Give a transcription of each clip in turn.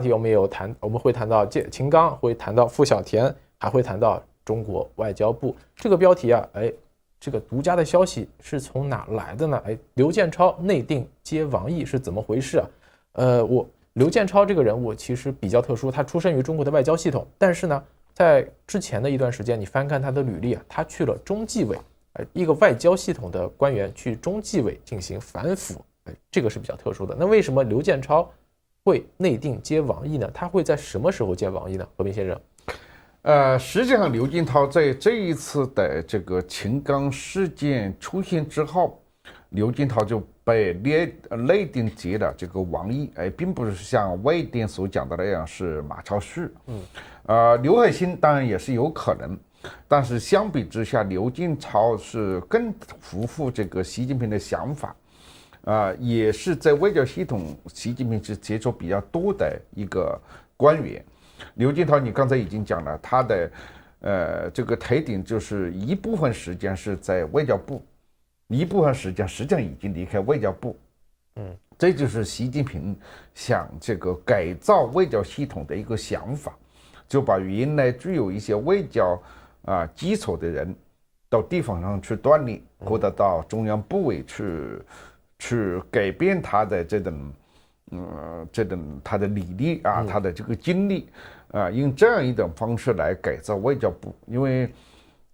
题我们会谈到秦刚，会谈到傅小田，还会谈到中国外交部。这个标题啊，这个独家的消息是从哪来的呢？刘建超内定接王毅是怎么回事啊？刘建超这个人物其实比较特殊，他出身于中国的外交系统，但是呢，在之前的一段时间，你翻看他的履历啊，他去了中纪委，一个外交系统的官员去中纪委进行反腐，这个是比较特殊的。那为什么刘建超会内定接王毅呢？他会在什么时候接王毅呢？何斌先生？实际上刘建超在这一次的这个秦刚事件出现之后，刘建超就被内定接了这个王毅，并不是像外电所讲的那样是马超旭。刘海星当然也是有可能，但是相比之下，刘建超是更符合这个习近平的想法，也是在外交系统习近平是接触比较多的一个官员。刘建超你刚才已经讲了，他的这个特点就是一部分时间是在外交部，一部分时间实际上已经离开外交部。这就是习近平想这个改造外交系统的一个想法，就把原来具有一些外交基础的人到地方上去锻炼，或者到中央部委去改变他的这种他的履历他的这个经历用这样一种方式来改造外交部。因为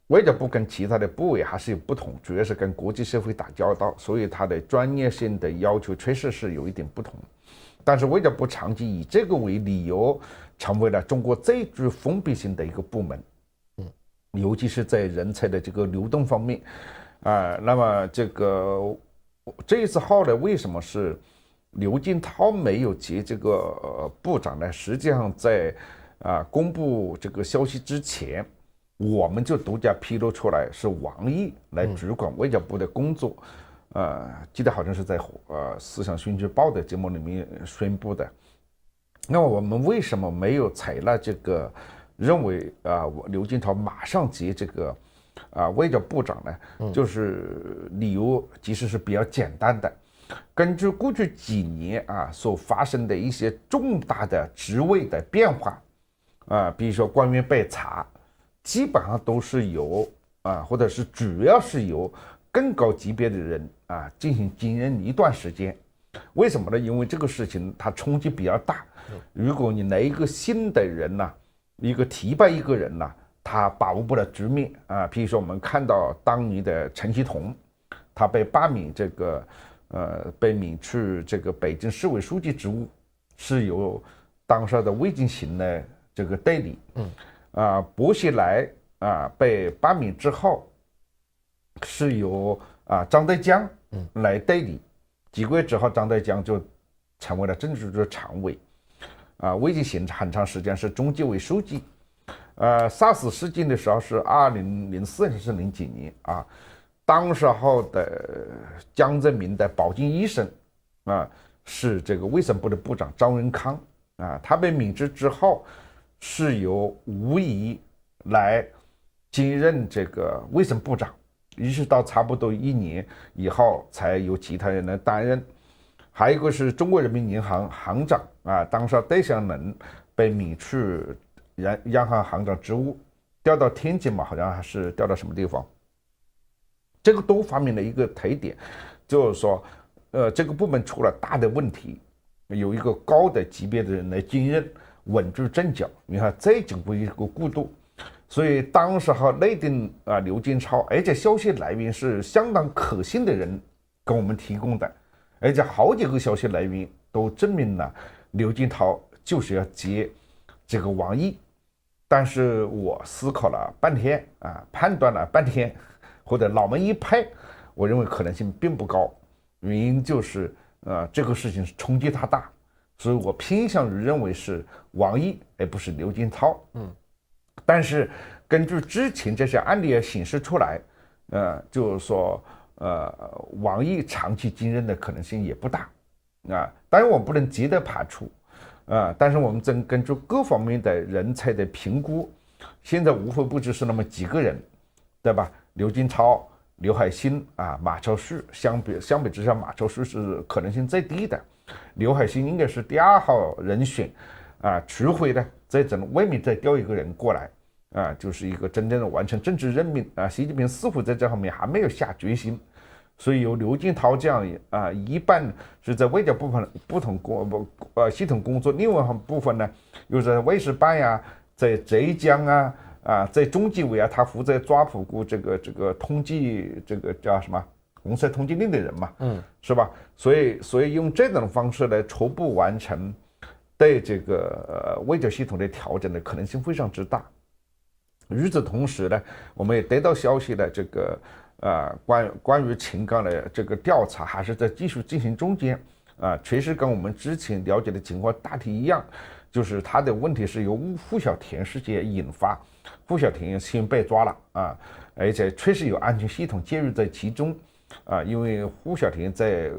外交部跟其他的部委还是有不同，主要是跟国际社会打交道，所以它的专业性的要求确实是有一点不同。但是外交部长期以这个为理由，成为了中国最具封闭性的一个部门，尤其是在人才的这个流动方面那么这一次后来为什么是刘建超没有接这个部长呢？实际上在公布这个消息之前，我们就独家披露出来是王毅来主管外交部的工作。记得好像是在思想新知报的节目里面宣布的。那么我们为什么没有采纳这个认为刘建超马上接这个外交部长呢？就是理由其实是比较简单的。根据过去几年所发生的一些重大的职位的变化比如说官员被查，基本上都是由或者是主要是由更高级别的人进行经任一段时间。为什么呢？因为这个事情它冲击比较大。如果你来一个新的人一个提拔一个人他把握不了局面比如说我们看到当年的陈希同，他被罢免被免去这个北京市委书记职务，是由当时的魏晋行的这个代理。薄熙来被罢免之后，是由张德江来代理。几个月之后，张德江就成为了政治局常委。魏晋行很长时间是中纪委书记。SARS 事件的时候是2004年是零几年当时候的江泽民的保健医生是这个卫生部的部长张仁康他被免职之后，是由吴仪来接任这个卫生部长，一直到差不多1年以后才由其他人来担任。还有一个是中国人民银行行长当时戴相能被免去央行行长职务，调到天津嘛，好像还是调到什么地方。这个多方面的一个特点，就是说这个部门出了大的问题，有一个高的级别的人来经任，稳住阵脚。你看这经过一个过渡，所以当时内定刘建超，而且消息来源是相当可信的人跟我们提供的，而且好几个消息来源都证明了刘建超就是要接这个王毅。但是我思考了半天判断了半天，或者脑门一拍，我认为可能性并不高。原因就是这个事情是冲击太大，所以我偏向于认为是王毅而不是刘建超。但是根据之前这些案例也显示出来，就是说王毅长期经任的可能性也不大当然我不能绝对排除但是我们根据各方面的人才的评估，现在无非不只是那么几个人，对吧？刘建超、刘海星马超旭，相比之下，马超旭是可能性最低的，刘海星应该是第2号人选除非呢在外面再调一个人过来就是一个真正的完成政治任命习近平似乎在这方面还没有下决心，所以由刘建超这样一半是在外交部分不同系统工作，另外一部分呢又在卫事办呀，在浙江在中纪委他负责抓捕这个通缉这个叫什么红色通缉令的人嘛，是吧？所以用这种方式来初步完成对这个外交系统的调整的可能性非常之大。与此同时呢，我们也得到消息呢，这个关于秦刚的这个调查还是在继续进行中间确实跟我们之前了解的情况大体一样，就是他的问题是由傅小田事件引发，傅小田先被抓了而且确实有安全系统介入在其中因为傅小田在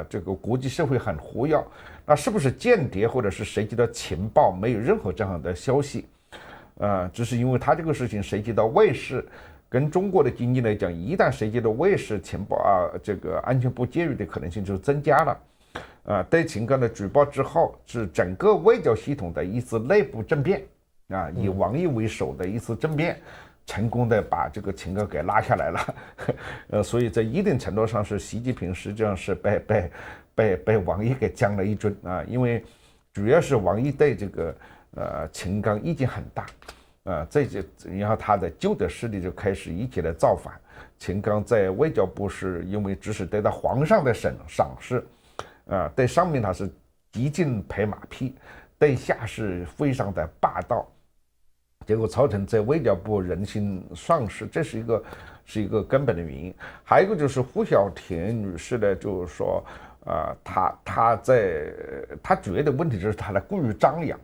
这个国际社会很活跃，那是不是间谍或者是涉及到情报，没有任何这样的消息只是因为他这个事情涉及到外事，跟中国的经济来讲，一旦涉及到外事情报这个安全部介入的可能性就增加了对秦刚的举报之后，是整个外交系统的一次内部政变以王毅为首的一次政变，成功的把这个秦刚给拉下来了所以在一定程度上是习近平实际上是被王毅给将了一军因为主要是王毅对这个秦刚意见很大然后他的旧的势力就开始一起来造反。秦刚在外交部是因为只是得到皇上的赏识对上面他是极尽拍马屁，对下是非常的霸道，结果造成在外交部人心丧失，这是一个根本的原因。还有一个就是傅小田女士呢，就是说她主要的问题就是她的过于张扬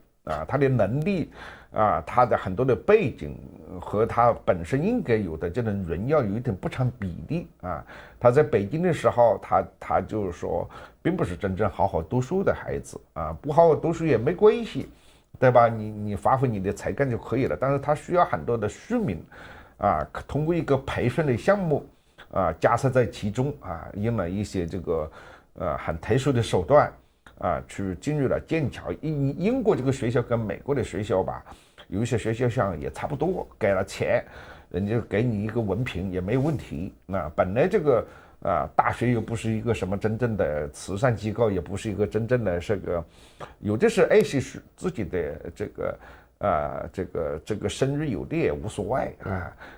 她的能力她的很多的背景和她本身应该有的这种荣耀有一点不成比例她在北京的时候，她就是说并不是真正好好读书的孩子不好好读书也没关系，对吧？你发挥你的才干就可以了，但是她需要很多的虚名通过一个培训的项目加设在其中用了一些这个很特殊的手段去进入了剑桥。英国这个学校跟美国的学校吧，有一些学校上也差不多，给了钱，人家给你一个文凭也没有问题本来这个大学又不是一个什么真正的慈善机构，也不是一个真正的这个，有的是爱惜自己的这个生日有的也无所谓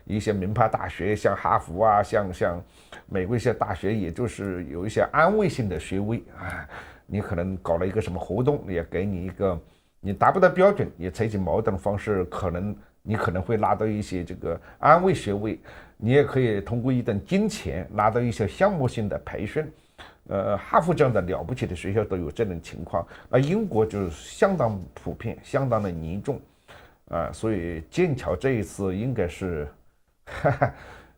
一些名牌大学像哈佛像美国一些大学，也就是有一些安慰性的学位你可能搞了一个什么活动，也给你一个你达不到标准，也采取某种方式，你可能会拿到一些这个安慰学位，你也可以通过一点金钱拿到一些项目性的培训哈佛这样的了不起的学校都有这种情况，而英国就是相当普遍，相当的严重所以剑桥这一次应该是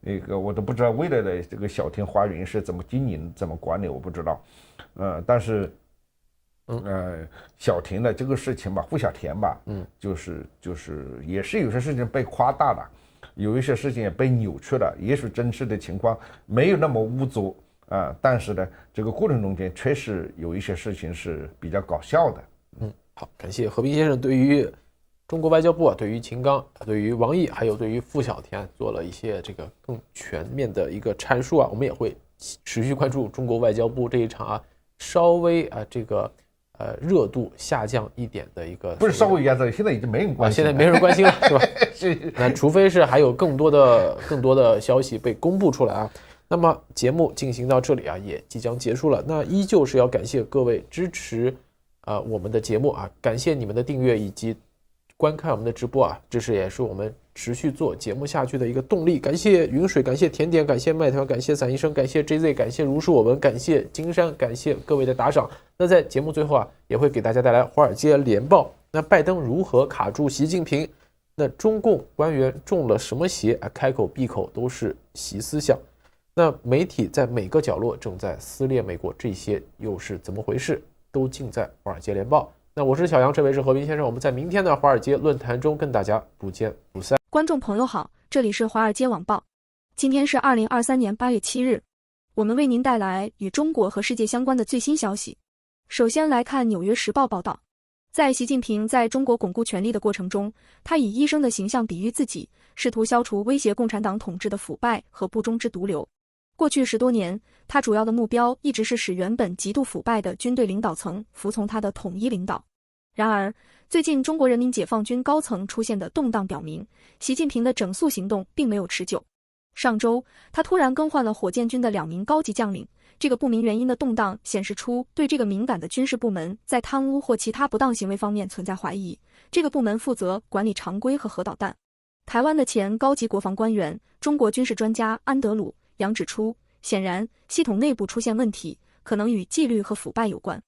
那个我都不知道未来的这个小田花园是怎么经营怎么管理，我不知道但是小田的这个事情吧，傅小田吧就是也是有些事情被夸大了，有一些事情也被扭曲了，也许真实的情况没有那么污浊但是呢这个过程中间确实有一些事情是比较搞笑的好，感谢和平先生对于中国外交部对于秦刚、对于王毅，还有对于傅小田做了一些这个更全面的一个阐述我们也会持续关注中国外交部这一场稍微这个热度下降一点的一个，不是稍微下降，现在已经没人关心现在没人关心了是吧？是。那除非是还有更多的消息被公布出来那么节目进行到这里也即将结束了。那依旧是要感谢各位支持我们的节目感谢你们的订阅以及观看我们的直播这是也是我们持续做节目下去的一个动力。感谢云水，感谢甜点，感谢麦团，感谢散医生，感谢 JZ， 感谢如是我们，感谢金山，感谢各位的打赏。那在节目最后也会给大家带来华尔街联报。那拜登如何卡住习近平？那中共官员中了什么邪开口闭口都是习思想。那媒体在每个角落正在撕裂美国，这些又是怎么回事？都尽在华尔街联报。那我是小杨，这位是和平先生，我们在明天的华尔街论坛中跟大家不见不散。观众朋友好，这里是华尔街网报，今天是2023年8月7日，我们为您带来与中国和世界相关的最新消息。首先来看《纽约时报》报道，在习近平在中国巩固权力的过程中，他以医生的形象比喻自己，试图消除威胁共产党统治的腐败和不忠之毒瘤。过去10多年，他主要的目标一直是使原本极度腐败的军队领导层服从他的统一领导。然而，最近中国人民解放军高层出现的动荡表明，习近平的整肃行动并没有持久。上周，他突然更换了火箭军的2名高级将领，这个不明原因的动荡显示出对这个敏感的军事部门在贪污或其他不当行为方面存在怀疑。这个部门负责管理常规和核导弹。台湾的前高级国防官员、中国军事专家安德鲁·杨指出，显然系统内部出现问题，可能与纪律和腐败有关。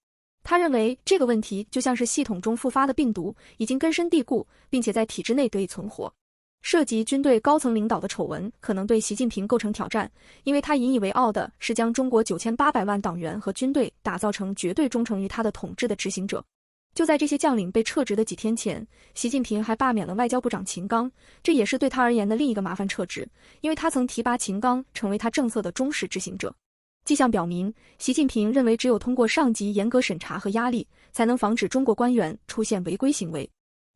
他认为这个问题就像是系统中复发的病毒，已经根深蒂固，并且在体制内得以存活。涉及军队高层领导的丑闻可能对习近平构成挑战，因为他引以为傲的是将中国9800万党员和军队打造成绝对忠诚于他的统治的执行者。就在这些将领被撤职的几天前，习近平还罢免了外交部长秦刚，这也是对他而言的另一个麻烦撤职，因为他曾提拔秦刚成为他政策的忠实执行者。迹象表明，习近平认为只有通过上级严格审查和压力，才能防止中国官员出现违规行为。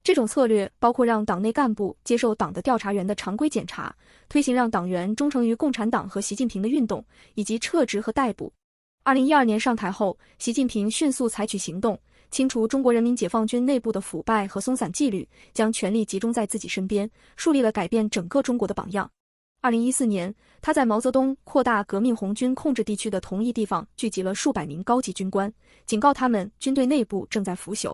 这种策略包括让党内干部接受党的调查员的常规检查，推行让党员忠诚于共产党和习近平的运动，以及撤职和逮捕。2012年上台后，习近平迅速采取行动，清除中国人民解放军内部的腐败和松散纪律，将权力集中在自己身边，树立了改变整个中国的榜样。2014年，他在毛泽东扩大革命红军控制地区的同一地方聚集了数百名高级军官，警告他们军队内部正在腐朽。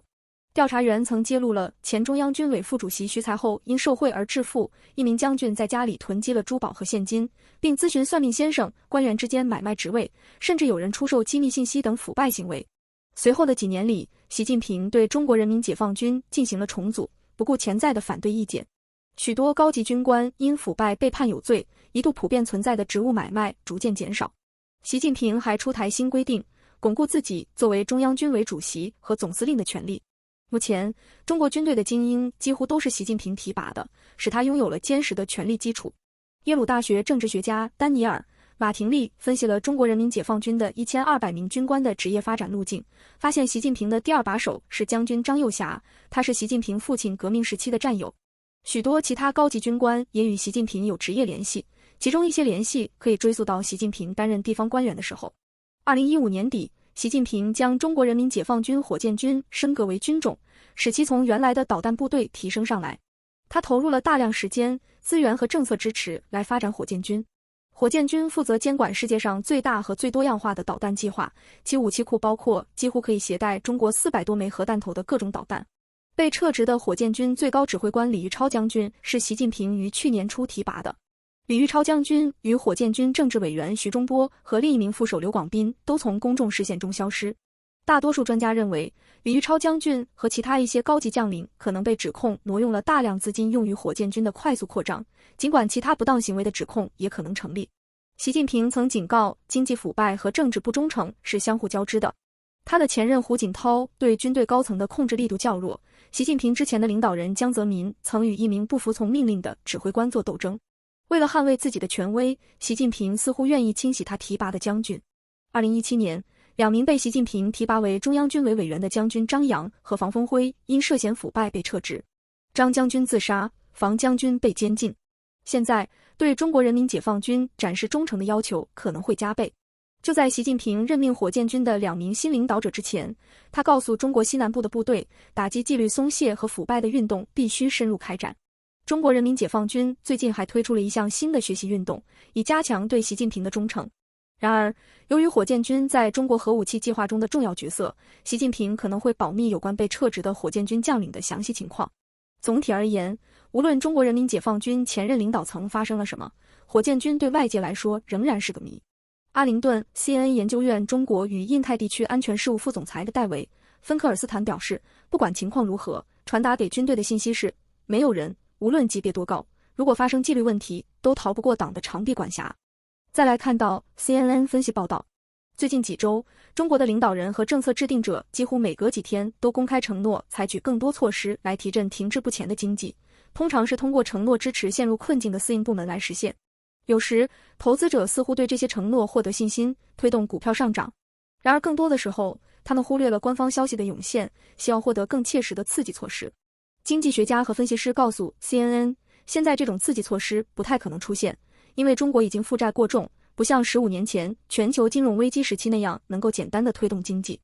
调查员曾揭露了前中央军委副主席徐才厚因受贿而致富，一名将军在家里囤积了珠宝和现金，并咨询算命先生，官员之间买卖职位，甚至有人出售机密信息等腐败行为。随后的几年里，习近平对中国人民解放军进行了重组，不顾潜在的反对意见。许多高级军官因腐败被判有罪，一度普遍存在的职务买卖逐渐减少。习近平还出台新规定，巩固自己作为中央军委主席和总司令的权利。目前，中国军队的精英几乎都是习近平提拔的，使他拥有了坚实的权力基础。耶鲁大学政治学家丹尼尔·马廷利分析了中国人民解放军的1200名军官的职业发展路径，发现习近平的第二把手是将军张幼霞，他是习近平父亲革命时期的战友。许多其他高级军官也与习近平有职业联系，其中一些联系可以追溯到习近平担任地方官员的时候。2015年底，习近平将中国人民解放军火箭军升格为军种，使其从原来的导弹部队提升上来。他投入了大量时间、资源和政策支持来发展火箭军。火箭军负责监管世界上最大和最多样化的导弹计划，其武器库包括几乎可以携带中国400多枚核弹头的各种导弹。被撤职的火箭军最高指挥官李玉超将军是习近平于去年初提拔的。李玉超将军与火箭军政治委员徐忠波和另一名副手刘广斌都从公众视线中消失。大多数专家认为，李玉超将军和其他一些高级将领可能被指控挪用了大量资金用于火箭军的快速扩张，尽管其他不当行为的指控也可能成立。习近平曾警告，经济腐败和政治不忠诚是相互交织的。他的前任胡锦涛对军队高层的控制力度较弱，习近平之前的领导人江泽民曾与一名不服从命令的指挥官做斗争。为了捍卫自己的权威，习近平似乎愿意清洗他提拔的将军。2017年，2名被习近平提拔为中央军委委员的将军张扬和房峰辉因涉嫌腐败被撤职，张将军自杀，房将军被监禁。现在，对中国人民解放军展示忠诚的要求可能会加倍。就在习近平任命火箭军的2名新领导者之前，他告诉中国西南部的部队，打击纪律松懈和腐败的运动必须深入开展。中国人民解放军最近还推出了一项新的学习运动，以加强对习近平的忠诚。然而，由于火箭军在中国核武器计划中的重要角色，习近平可能会保密有关被撤职的火箭军将领的详细情况。总体而言，无论中国人民解放军前任领导层发生了什么，火箭军对外界来说仍然是个谜。阿灵顿 CNN 研究院中国与印太地区安全事务副总裁的戴维·芬克尔斯坦表示，不管情况如何，传达给军队的信息是，没有人，无论级别多高，如果发生纪律问题，都逃不过党的长臂管辖。再来看到 CNN 分析报道，最近几周，中国的领导人和政策制定者几乎每隔几天都公开承诺采取更多措施来提振停滞不前的经济，通常是通过承诺支持陷入困境的私营部门来实现。有时，投资者似乎对这些承诺获得信心，推动股票上涨。然而更多的时候，他们忽略了官方消息的涌现，希望获得更切实的刺激措施。经济学家和分析师告诉 CNN， 现在这种刺激措施不太可能出现，因为中国已经负债过重，不像15年前全球金融危机时期那样能够简单的推动经济。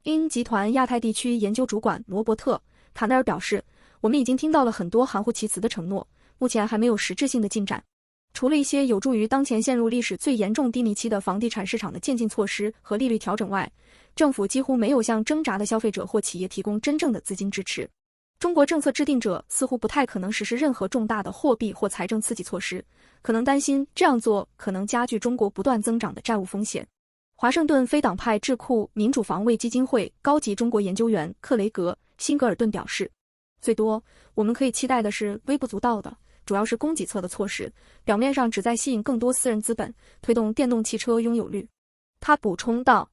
英集团亚太地区研究主管罗伯特·卡内尔表示，我们已经听到了很多含糊其辞的承诺，目前还没有实质性的进展。除了一些有助于当前陷入历史最严重低迷期的房地产市场的渐进措施和利率调整外，政府几乎没有向挣扎的消费者或企业提供真正的资金支持。中国政策制定者似乎不太可能实施任何重大的货币或财政刺激措施，可能担心这样做可能加剧中国不断增长的债务风险。华盛顿非党派智库民主防卫基金会高级中国研究员克雷格·辛格尔顿表示，最多我们可以期待的是微不足道的，主要是供给侧的措施，表面上旨在吸引更多私人资本，推动电动汽车拥有率。他补充道，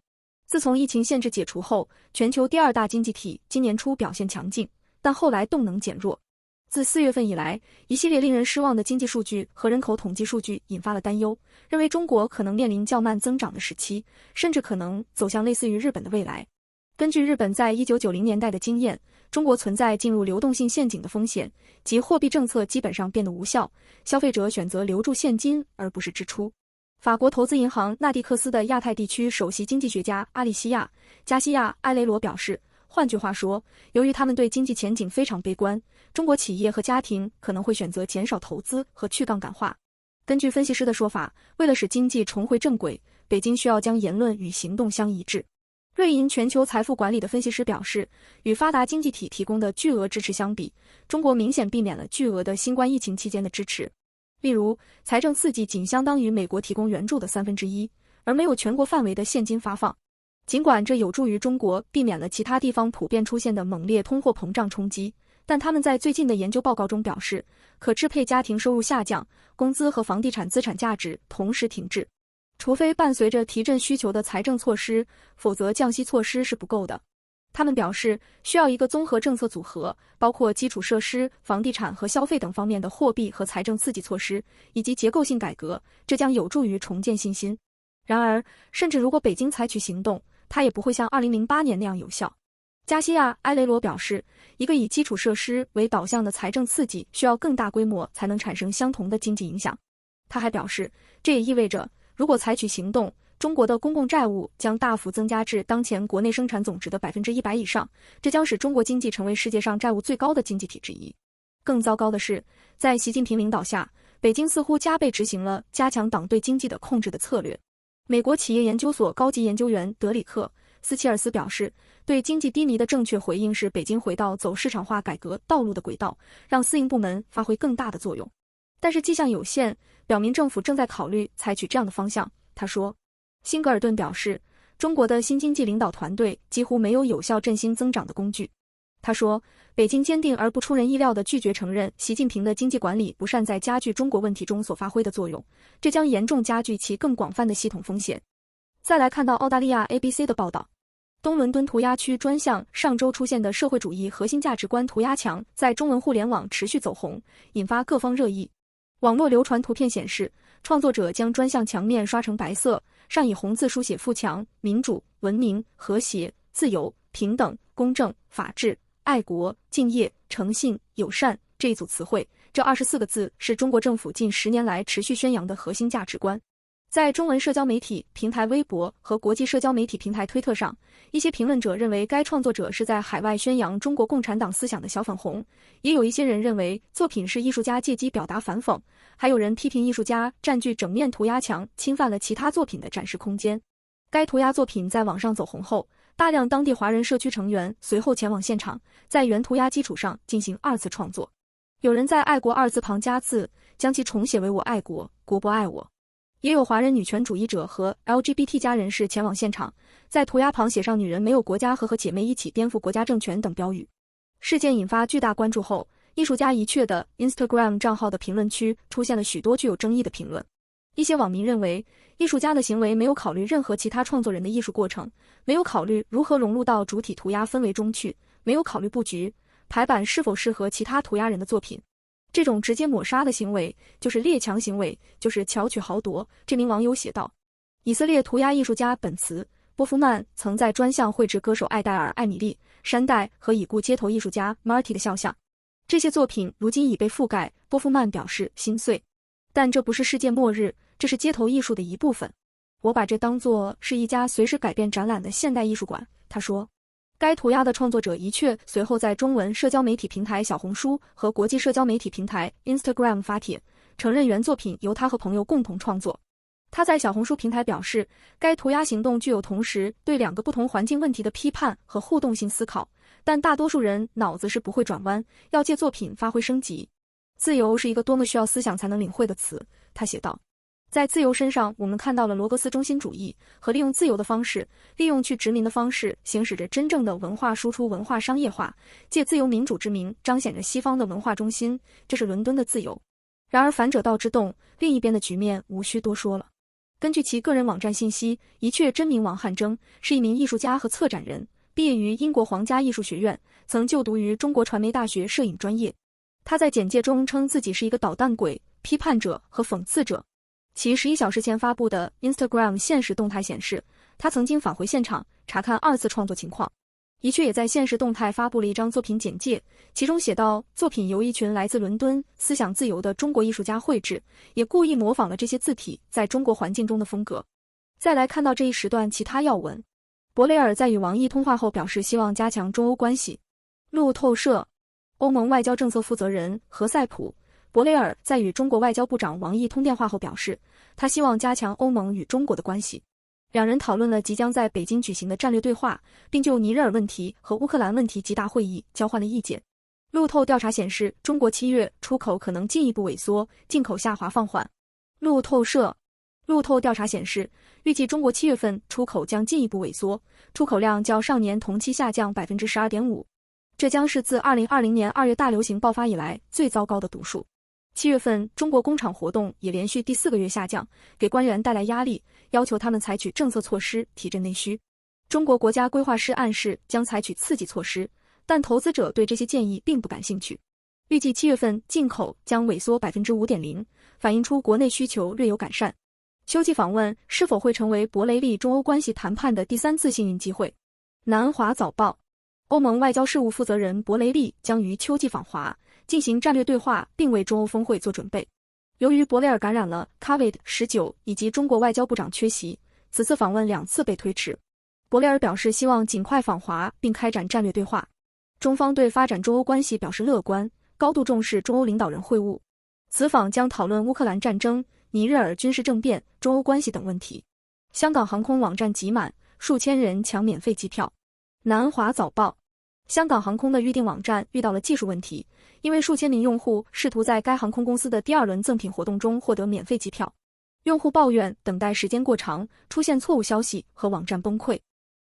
自从疫情限制解除后，全球第二大经济体今年初表现强劲，但后来动能减弱。自4月份以来，一系列令人失望的经济数据和人口统计数据引发了担忧，认为中国可能面临较慢增长的时期，甚至可能走向类似于日本的未来。根据日本在1990年代的经验，中国存在进入流动性陷阱的风险，即货币政策基本上变得无效，消费者选择留住现金而不是支出。法国投资银行纳蒂克斯的亚太地区首席经济学家阿里西亚·加西亚·埃雷罗表示，换句话说，由于他们对经济前景非常悲观，中国企业和家庭可能会选择减少投资和去杠杆化。根据分析师的说法，为了使经济重回正轨，北京需要将言论与行动相一致。瑞银全球财富管理的分析师表示，与发达经济体提供的巨额支持相比，中国明显避免了巨额的新冠疫情期间的支持。例如，财政刺激仅相当于美国提供援助的1/3，而没有全国范围的现金发放。尽管这有助于中国避免了其他地方普遍出现的猛烈通货膨胀冲击，但他们在最近的研究报告中表示，可支配家庭收入下降，工资和房地产资产价值同时停滞。除非伴随着提振需求的财政措施，否则降息措施是不够的。他们表示，需要一个综合政策组合，包括基础设施、房地产和消费等方面的货币和财政刺激措施，以及结构性改革，这将有助于重建信心。然而，甚至如果北京采取行动，它也不会像2008年那样有效。加西亚·埃雷罗表示，一个以基础设施为导向的财政刺激需要更大规模才能产生相同的经济影响。他还表示，这也意味着，如果采取行动，中国的公共债务将大幅增加至当前国内生产总值的100%以上，这将使中国经济成为世界上债务最高的经济体之一。更糟糕的是，在习近平领导下，北京似乎加倍执行了加强党对经济的控制的策略。美国企业研究所高级研究员德里克·斯切尔斯表示，对经济低迷的正确回应是北京回到走市场化改革道路的轨道，让私营部门发挥更大的作用。但是迹象有限，表明政府正在考虑采取这样的方向。他说，辛格尔顿表示，中国的新经济领导团队几乎没有有效振兴增长的工具。他说，北京坚定而不出人意料地拒绝承认习近平的经济管理不善在加剧中国问题中所发挥的作用，这将严重加剧其更广泛的系统风险。再来看到澳大利亚 ABC 的报道，东伦敦涂鸦区专项上周出现的社会主义核心价值观涂鸦墙在中文互联网持续走红，引发各方热议。网络流传图片显示，创作者将专项墙面刷成白色，上以红字书写富强、民主、文明、和谐、自由、平等、公正、法治、爱国、敬业、诚信、友善这一组词汇。这24个字是中国政府近10年来持续宣扬的核心价值观。在中文社交媒体平台微博和国际社交媒体平台推特上，一些评论者认为该创作者是在海外宣扬中国共产党思想的小粉红，也有一些人认为作品是艺术家借机表达反讽，还有人批评艺术家占据整面涂鸦墙，侵犯了其他作品的展示空间。该涂鸦作品在网上走红后，大量当地华人社区成员随后前往现场，在原涂鸦基础上进行2次创作。有人在爱国2字旁加字，将其重写为我爱国，国不爱我。也有华人女权主义者和 LGBT 加人士前往现场，在涂鸦旁写上女人没有国家和姐妹一起颠覆国家政权等标语。事件引发巨大关注后，艺术家一确的 Instagram 账号的评论区出现了许多具有争议的评论。一些网民认为，艺术家的行为没有考虑任何其他创作人的艺术过程，没有考虑如何融入到主体涂鸦氛围中去，没有考虑布局、排版是否适合其他涂鸦人的作品。这种直接抹杀的行为就是列强行为，就是巧取豪夺。这名网友写道，以色列涂鸦艺术家本茨波夫曼曾在专项绘制歌手艾黛尔·艾米丽·山黛和已故街头艺术家 Marty 的肖像。这些作品如今已被覆盖，波夫曼表示心碎。但这不是世界末日，这是街头艺术的一部分。我把这当作是一家随时改变展览的现代艺术馆，他说。该涂鸦的创作者一确随后在中文社交媒体平台小红书和国际社交媒体平台 Instagram 发帖，承认原作品由他和朋友共同创作。他在小红书平台表示，该涂鸦行动具有同时对两个不同环境问题的批判和互动性思考，但大多数人脑子是不会转弯，要借作品发挥升级。自由是一个多么需要思想才能领会的词，他写道。在自由身上，我们看到了罗格斯中心主义和利用自由的方式，利用去殖民的方式，行使着真正的文化输出、文化商业化，借自由民主之名，彰显着西方的文化中心，这是伦敦的自由。然而反者道之动，另一边的局面无需多说了。根据其个人网站信息，一确真名王汉征是一名艺术家和策展人，毕业于英国皇家艺术学院，曾就读于中国传媒大学摄影专业。他在简介中称自己是一个捣蛋鬼、批判者和讽刺者。其11小时前发布的 Instagram 现实动态显示，他曾经返回现场查看2次创作情况。一确也在现实动态发布了一张作品简介，其中写道，作品由一群来自伦敦、思想自由的中国艺术家绘制，也故意模仿了这些字体在中国环境中的风格。再来看到这一时段其他要闻，博雷尔在与王毅通话后表示希望加强中欧关系。路透社，欧盟外交政策负责人何塞普博雷尔在与中国外交部长王毅通电话后表示，他希望加强欧盟与中国的关系。两人讨论了即将在北京举行的战略对话，并就尼日尔问题和乌克兰问题极大会议交换了意见。路透调查显示，中国7月出口可能进一步萎缩，进口下滑放缓。路透社，路透调查显示，预计中国7月份出口将进一步萎缩，出口量较上年同期下降 12.5%， 这将是自2020年2月大流行爆发以来最糟糕的读数。7月份，中国工厂活动也连续第4个月下降，给官员带来压力，要求他们采取政策措施提振内需。中国国家规划师暗示将采取刺激措施，但投资者对这些建议并不感兴趣。预计7月份进口将萎缩 5.0%， 反映出国内需求略有改善。秋季访问是否会成为博雷利中欧关系谈判的第3次幸运机会？南华早报，欧盟外交事务负责人博雷利将于秋季访华，进行战略对话，并为中欧峰会做准备。由于博雷尔感染了 COVID-19 以及中国外交部长缺席，此次访问2次被推迟。博雷尔表示希望尽快访华并开展战略对话。中方对发展中欧关系表示乐观，高度重视中欧领导人会晤。此访将讨论乌克兰战争、尼日尔军事政变、中欧关系等问题。香港航空网站挤满，数千人抢免费机票。南华早报，香港航空的预订网站遇到了技术问题，因为数千名用户试图在该航空公司的第2轮赠品活动中获得免费机票。用户抱怨等待时间过长，出现错误消息和网站崩溃。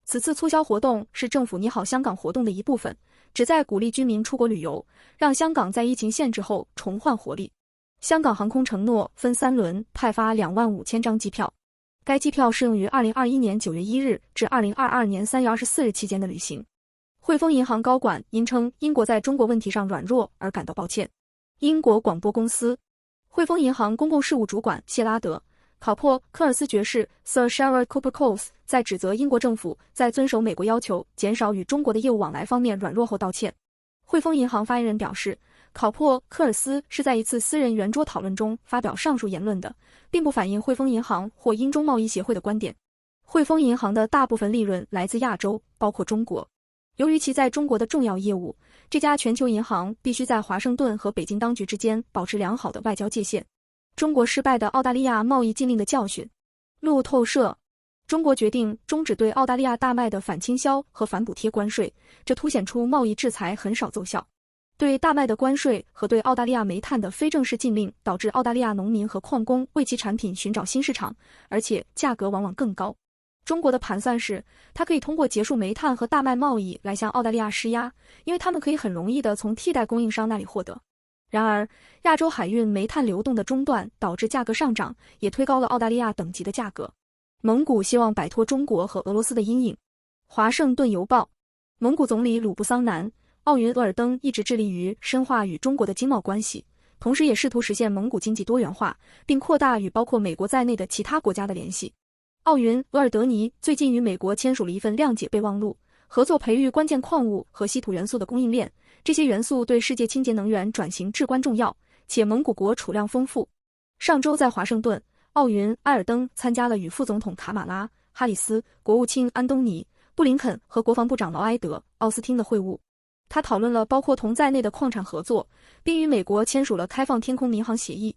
此次促销活动是政府你好香港活动的一部分，旨在鼓励居民出国旅游，让香港在疫情限制后重焕活力。香港航空承诺分3轮派发25000张机票，该机票适用于2021年9月1日至2022年3月24日期间的旅行。汇丰银行高管因称英国在中国问题上软弱而感到抱歉。英国广播公司，汇丰银行公共事务主管谢拉德·考珀科尔斯爵士 Sir Sherrod Cooper-Coles 在指责英国政府在遵守美国要求减少与中国的业务往来方面软弱后道歉。汇丰银行发言人表示，考珀科尔斯是在一次私人圆桌讨论中发表上述言论的，并不反映汇丰银行或英中贸易协会的观点。汇丰银行的大部分利润来自亚洲，包括中国。由于其在中国的重要业务，这家全球银行必须在华盛顿和北京当局之间保持良好的外交界限。中国失败的澳大利亚贸易禁令的教训。路透社，中国决定终止对澳大利亚大麦的反倾销和反补贴关税，这凸显出贸易制裁很少奏效。对大麦的关税和对澳大利亚煤炭的非正式禁令导致澳大利亚农民和矿工为其产品寻找新市场，而且价格往往更高。中国的盘算是，它可以通过结束煤炭和大麦贸易来向澳大利亚施压，因为他们可以很容易地从替代供应商那里获得。然而，亚洲海运煤炭流动的中断导致价格上涨，也推高了澳大利亚等级的价格。蒙古希望摆脱中国和俄罗斯的阴影。华盛顿邮报，蒙古总理鲁布桑南·奥云额尔登一直致力于深化与中国的经贸关系，同时也试图实现蒙古经济多元化，并扩大与包括美国在内的其他国家的联系。奥云俄尔德尼最近与美国签署了一份谅解备忘录，合作培育关键矿物和稀土元素的供应链，这些元素对世界清洁能源转型至关重要，且蒙古国储量丰富。上周在华盛顿，奥云埃尔登参加了与副总统卡马拉·哈里斯、国务卿安东尼·布林肯和国防部长劳埃德·奥斯汀的会晤。他讨论了包括铜在内的矿产合作，并与美国签署了开放天空民航协议。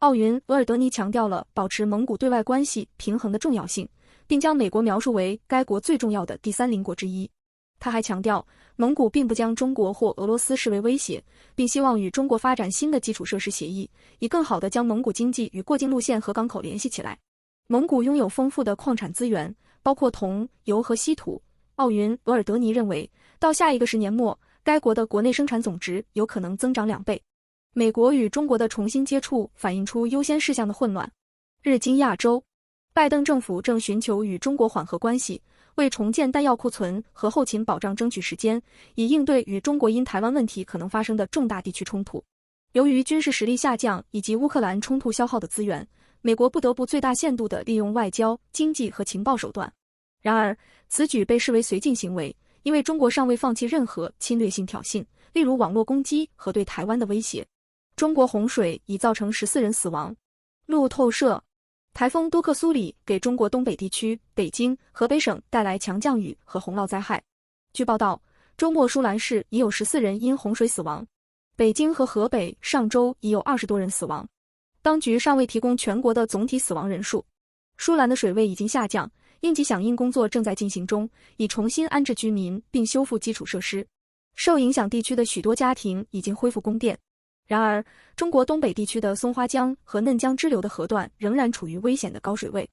奥云俄尔德尼强调了保持蒙古对外关系平衡的重要性，并将美国描述为该国最重要的第三邻国之一。他还强调，蒙古并不将中国或俄罗斯视为威胁，并希望与中国发展新的基础设施协议，以更好地将蒙古经济与过境路线和港口联系起来。蒙古拥有丰富的矿产资源，包括铜、油和稀土。奥云俄尔德尼认为，到下一个10年末，该国的国内生产总值有可能增长2倍。美国与中国的重新接触反映出优先事项的混乱。日经亚洲，拜登政府正寻求与中国缓和关系，为重建弹药库存和后勤保障争取时间，以应对与中国因台湾问题可能发生的重大地区冲突。由于军事实力下降以及乌克兰冲突消耗的资源，美国不得不最大限度地利用外交、经济和情报手段。然而，此举被视为绥靖行为，因为中国尚未放弃任何侵略性挑衅，例如网络攻击和对台湾的威胁。中国洪水已造成14人死亡。路透社，台风多克苏里给中国东北地区、北京、河北省带来强降雨和洪涝灾害。据报道，周末舒兰市已有14人因洪水死亡，北京和河北上周已有20多人死亡。当局尚未提供全国的总体死亡人数。舒兰的水位已经下降，应急响应工作正在进行中，以重新安置居民并修复基础设施。受影响地区的许多家庭已经恢复供电。然而，中国东北地区的松花江和嫩江支流的河段仍然处于危险的高水位。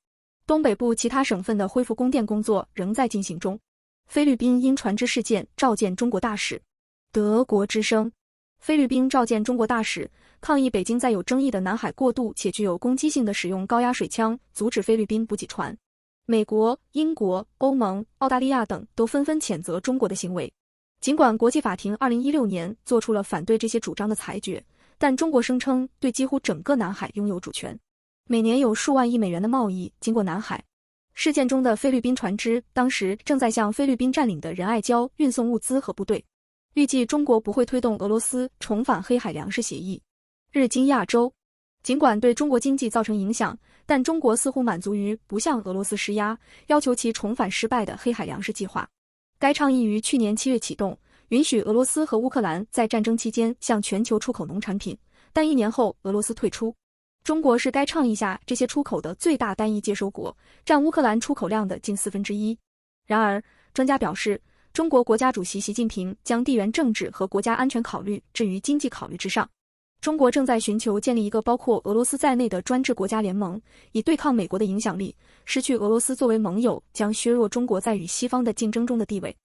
东北部其他省份的恢复供电工作仍在进行中。菲律宾因船只事件召见中国大使。德国之声，菲律宾召见中国大使，抗议北京在有争议的南海过度且具有攻击性的使用高压水枪，阻止菲律宾补给船。美国、英国、欧盟、澳大利亚等都纷纷谴责中国的行为。尽管国际法庭2016年做出了反对这些主张的裁决，但中国声称对几乎整个南海拥有主权。每年有数万亿美元的贸易经过南海。事件中的菲律宾船只当时正在向菲律宾占领的仁爱礁运送物资和部队。预计中国不会推动俄罗斯重返黑海粮食协议。日经亚洲，尽管对中国经济造成影响，但中国似乎满足于不向俄罗斯施压，要求其重返失败的黑海粮食计划。该倡议于去年7月启动，允许俄罗斯和乌克兰在战争期间向全球出口农产品，但1年后俄罗斯退出。中国是该倡议下这些出口的最大单一接收国，占乌克兰出口量的近1/4。然而，专家表示，中国国家主席习近平将地缘政治和国家安全考虑置于经济考虑之上。中国正在寻求建立一个包括俄罗斯在内的专制国家联盟，以对抗美国的影响力。失去俄罗斯作为盟友将削弱中国在与西方的竞争中的地位。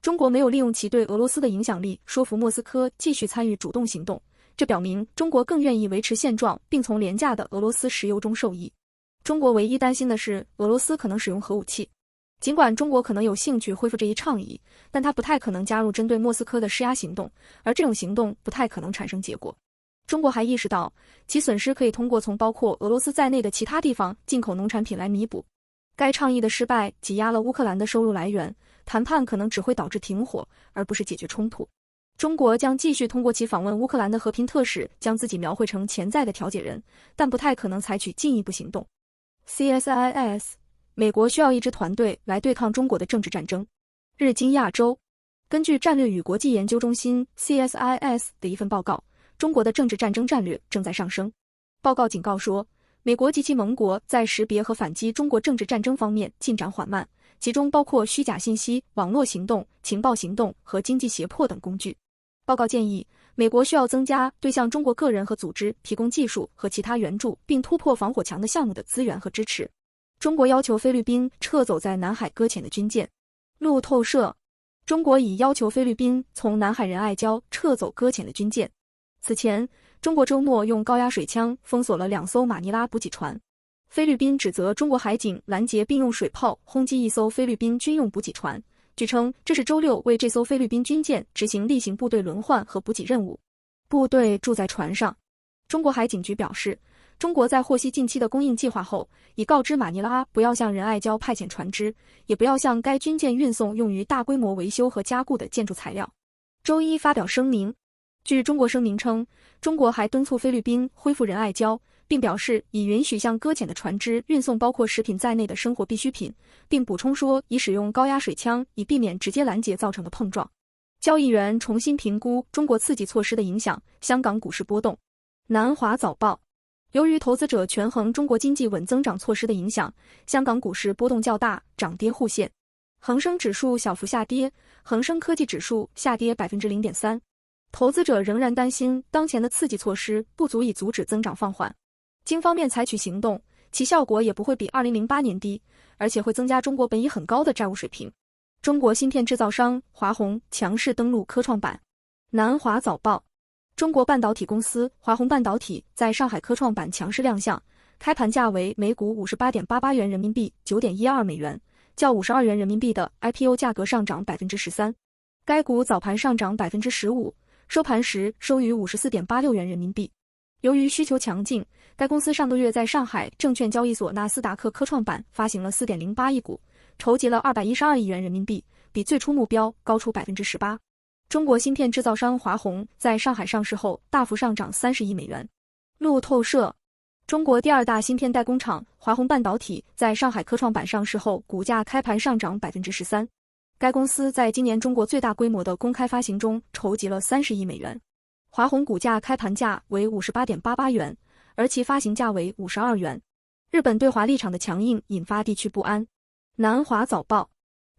中国没有利用其对俄罗斯的影响力说服莫斯科继续参与主动行动，这表明中国更愿意维持现状，并从廉价的俄罗斯石油中受益。中国唯一担心的是俄罗斯可能使用核武器。尽管中国可能有兴趣恢复这一倡议，但它不太可能加入针对莫斯科的施压行动，而这种行动不太可能产生结果。中国还意识到，其损失可以通过从包括俄罗斯在内的其他地方进口农产品来弥补。该倡议的失败挤压了乌克兰的收入来源，谈判可能只会导致停火，而不是解决冲突。中国将继续通过其访问乌克兰的和平特使将自己描绘成潜在的调解人，但不太可能采取进一步行动。CSIS， 美国需要一支团队来对抗中国的政治战争。日经亚洲，根据战略与国际研究中心 CSIS 的一份报告，中国的政治战争战略正在上升。报告警告说，美国及其盟国在识别和反击中国政治战争方面进展缓慢，其中包括虚假信息、网络行动、情报行动和经济胁迫等工具。报告建议，美国需要增加对向中国个人和组织提供技术和其他援助并突破防火墙的项目的资源和支持。中国要求菲律宾撤走在南海搁浅的军舰。路透社，中国已要求菲律宾从南海仁爱礁撤走搁浅的军舰。此前，中国周末用高压水枪封锁了2艘马尼拉补给船。菲律宾指责中国海警拦截并用水炮轰击一艘菲律宾军用补给船，据称这是周6为这艘菲律宾军舰执行例行部队轮换和补给任务。部队住在船上。中国海警局表示，中国在获悉近期的供应计划后，已告知马尼拉不要向仁爱礁派遣船只，也不要向该军舰运送用于大规模维修和加固的建筑材料。周一发表声明，据中国声明称，中国还敦促菲律宾恢复仁爱礁，并表示已允许向搁浅的船只运送包括食品在内的生活必需品，并补充说已使用高压水枪以避免直接拦截造成的碰撞。交易员重新评估中国刺激措施的影响，香港股市波动。南华早报，由于投资者权衡中国经济稳增长措施的影响，香港股市波动较大，涨跌互现。恒生指数小幅下跌，恒生科技指数下跌 0.3%。投资者仍然担心当前的刺激措施不足以阻止增长放缓。经方面采取行动，其效果也不会比2008年低，而且会增加中国本已很高的债务水平。中国芯片制造商华虹强势登陆科创板。南华早报，中国半导体公司华虹半导体在上海科创板强势亮相，开盘价为每股 58.88 元人民币 9.12 美元，较52元人民币的 IPO 价格上涨 13%。该股早盘上涨 15%， 收盘时收于 54.86 元人民币。由于需求强劲，该公司上个月在上海证券交易所纳斯达克科创板发行了 4.08 亿股，筹集了212亿元人民币，比最初目标高出 18%。中国芯片制造商华虹在上海上市后大幅上涨30亿美元。路透社，中国第二大芯片代工厂华虹半导体在上海科创板上市后，股价开盘上涨 13%。该公司在今年中国最大规模的公开发行中筹集了30亿美元。华虹股价开盘价为 58.88 元，而其发行价为52元。日本对华立场的强硬引发地区不安。南华早报，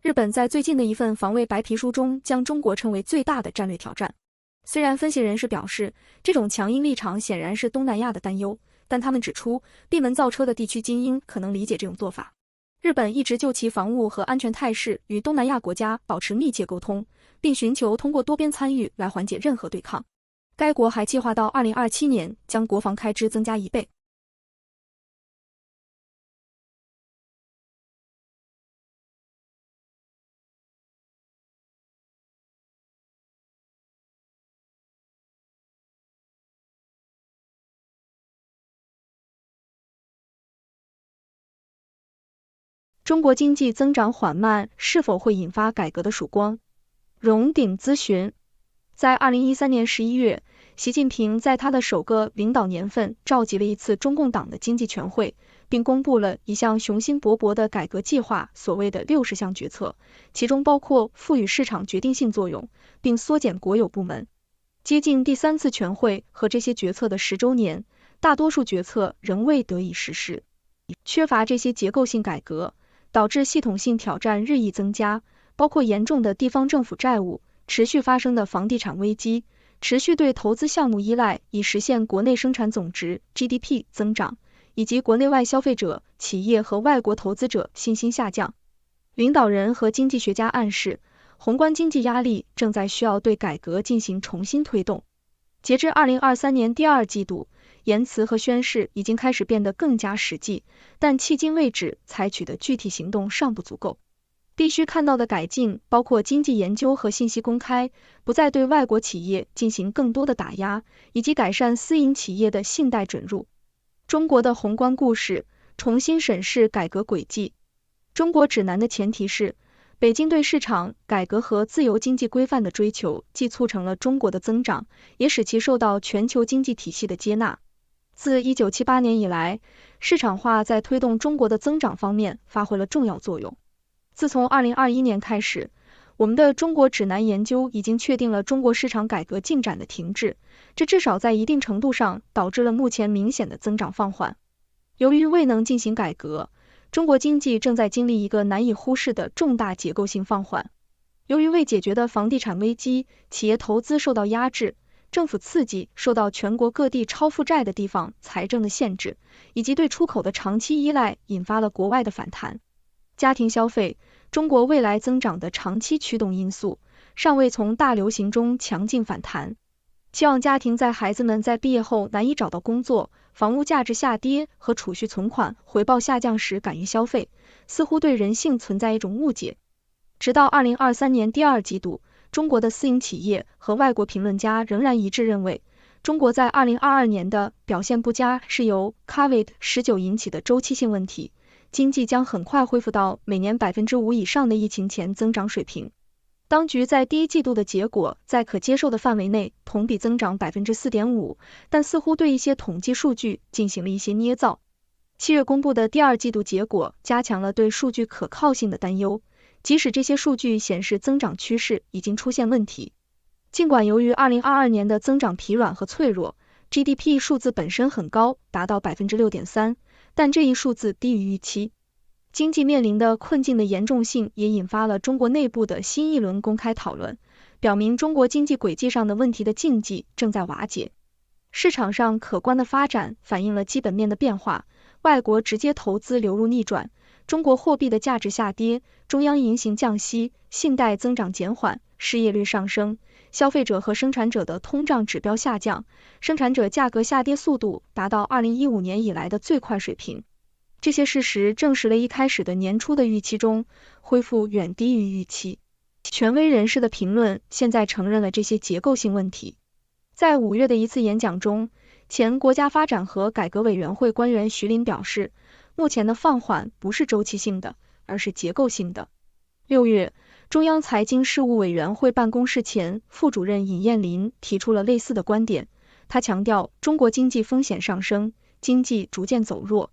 日本在最近的一份防卫白皮书中将中国称为最大的战略挑战。虽然分析人士表示，这种强硬立场显然是东南亚的担忧，但他们指出，闭门造车的地区精英可能理解这种做法。日本一直就其防务和安全态势与东南亚国家保持密切沟通，并寻求通过多边参与来缓解任何对抗。该国还计划到2027年将国防开支增加1倍。中国经济增长缓慢是否会引发改革的曙光？荣鼎咨询，在2013年11月，习近平在他的首个领导年份召集了一次中共党的经济全会，并公布了一项雄心勃勃的改革计划，所谓的60项决策，其中包括赋予市场决定性作用，并缩减国有部门。接近第3次全会和这些决策的10周年，大多数决策仍未得以实施。缺乏这些结构性改革，导致系统性挑战日益增加，包括严重的地方政府债务、持续发生的房地产危机、持续对投资项目依赖以实现国内生产总值 GDP 增长，以及国内外消费者、企业和外国投资者信心下降。领导人和经济学家暗示，宏观经济压力正在需要对改革进行重新推动。截至2023年第2季度，言辞和宣示已经开始变得更加实际，但迄今为止采取的具体行动尚不足够。必须看到的改进包括经济研究和信息公开，不再对外国企业进行更多的打压，以及改善私营企业的信贷准入。中国的宏观故事，重新审视改革轨迹。中国指南的前提是，北京对市场改革和自由经济规范的追求，既促成了中国的增长，也使其受到全球经济体系的接纳。自1978年以来，市场化在推动中国的增长方面发挥了重要作用。自从2021年开始，我们的中国指南研究已经确定了中国市场改革进展的停滞，这至少在一定程度上导致了目前明显的增长放缓。由于未能进行改革，中国经济正在经历一个难以忽视的重大结构性放缓。由于未解决的房地产危机，企业投资受到压制，政府刺激受到全国各地超负债的地方财政的限制，以及对出口的长期依赖，引发了国外的反弹。家庭消费，中国未来增长的长期驱动因素，尚未从大流行中强劲反弹。期望家庭在孩子们在毕业后难以找到工作、房屋价值下跌和储蓄存款回报下降时敢于消费，似乎对人性存在一种误解。直到2023年第2季度，中国的私营企业和外国评论家仍然一致认为，中国在2022年的表现不佳是由 COVID-19 引起的周期性问题，经济将很快恢复到每年 5% 以上的疫情前增长水平。当局在第一季度的结果在可接受的范围内，同比增长 4.5%， 但似乎对一些统计数据进行了一些捏造。7月公布的第二季度结果加强了对数据可靠性的担忧，即使这些数据显示增长趋势已经出现问题。尽管由于2022年的增长疲软和脆弱， GDP 数字本身很高，达到 6.3%， 但这一数字低于预期。经济面临的困境的严重性也引发了中国内部的新一轮公开讨论，表明中国经济轨迹上的问题的禁忌正在瓦解。市场上可观的发展反映了基本面的变化，外国直接投资流入逆转，中国货币的价值下跌，中央银行降息，信贷增长减缓，失业率上升，消费者和生产者的通胀指标下降，生产者价格下跌速度达到2015年以来的最快水平。这些事实证实了一开始的年初的预期中，恢复远低于预期。权威人士的评论现在承认了这些结构性问题。在5月的一次演讲中，前国家发展和改革委员会官员徐林表示，目前的放缓不是周期性的，而是结构性的。6月，中央财经事务委员会办公室前副主任尹彦林提出了类似的观点，他强调中国经济风险上升，经济逐渐走弱。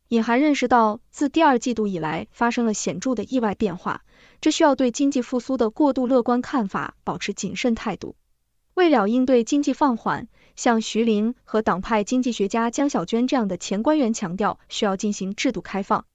尹还认识到，自第二季度以来发生了显著的意外变化，这需要对经济复苏的过度乐观看法保持谨慎态度。为了应对经济放缓，像徐林和党派经济学家江小娟这样的前官员强调，需要进行制度开放。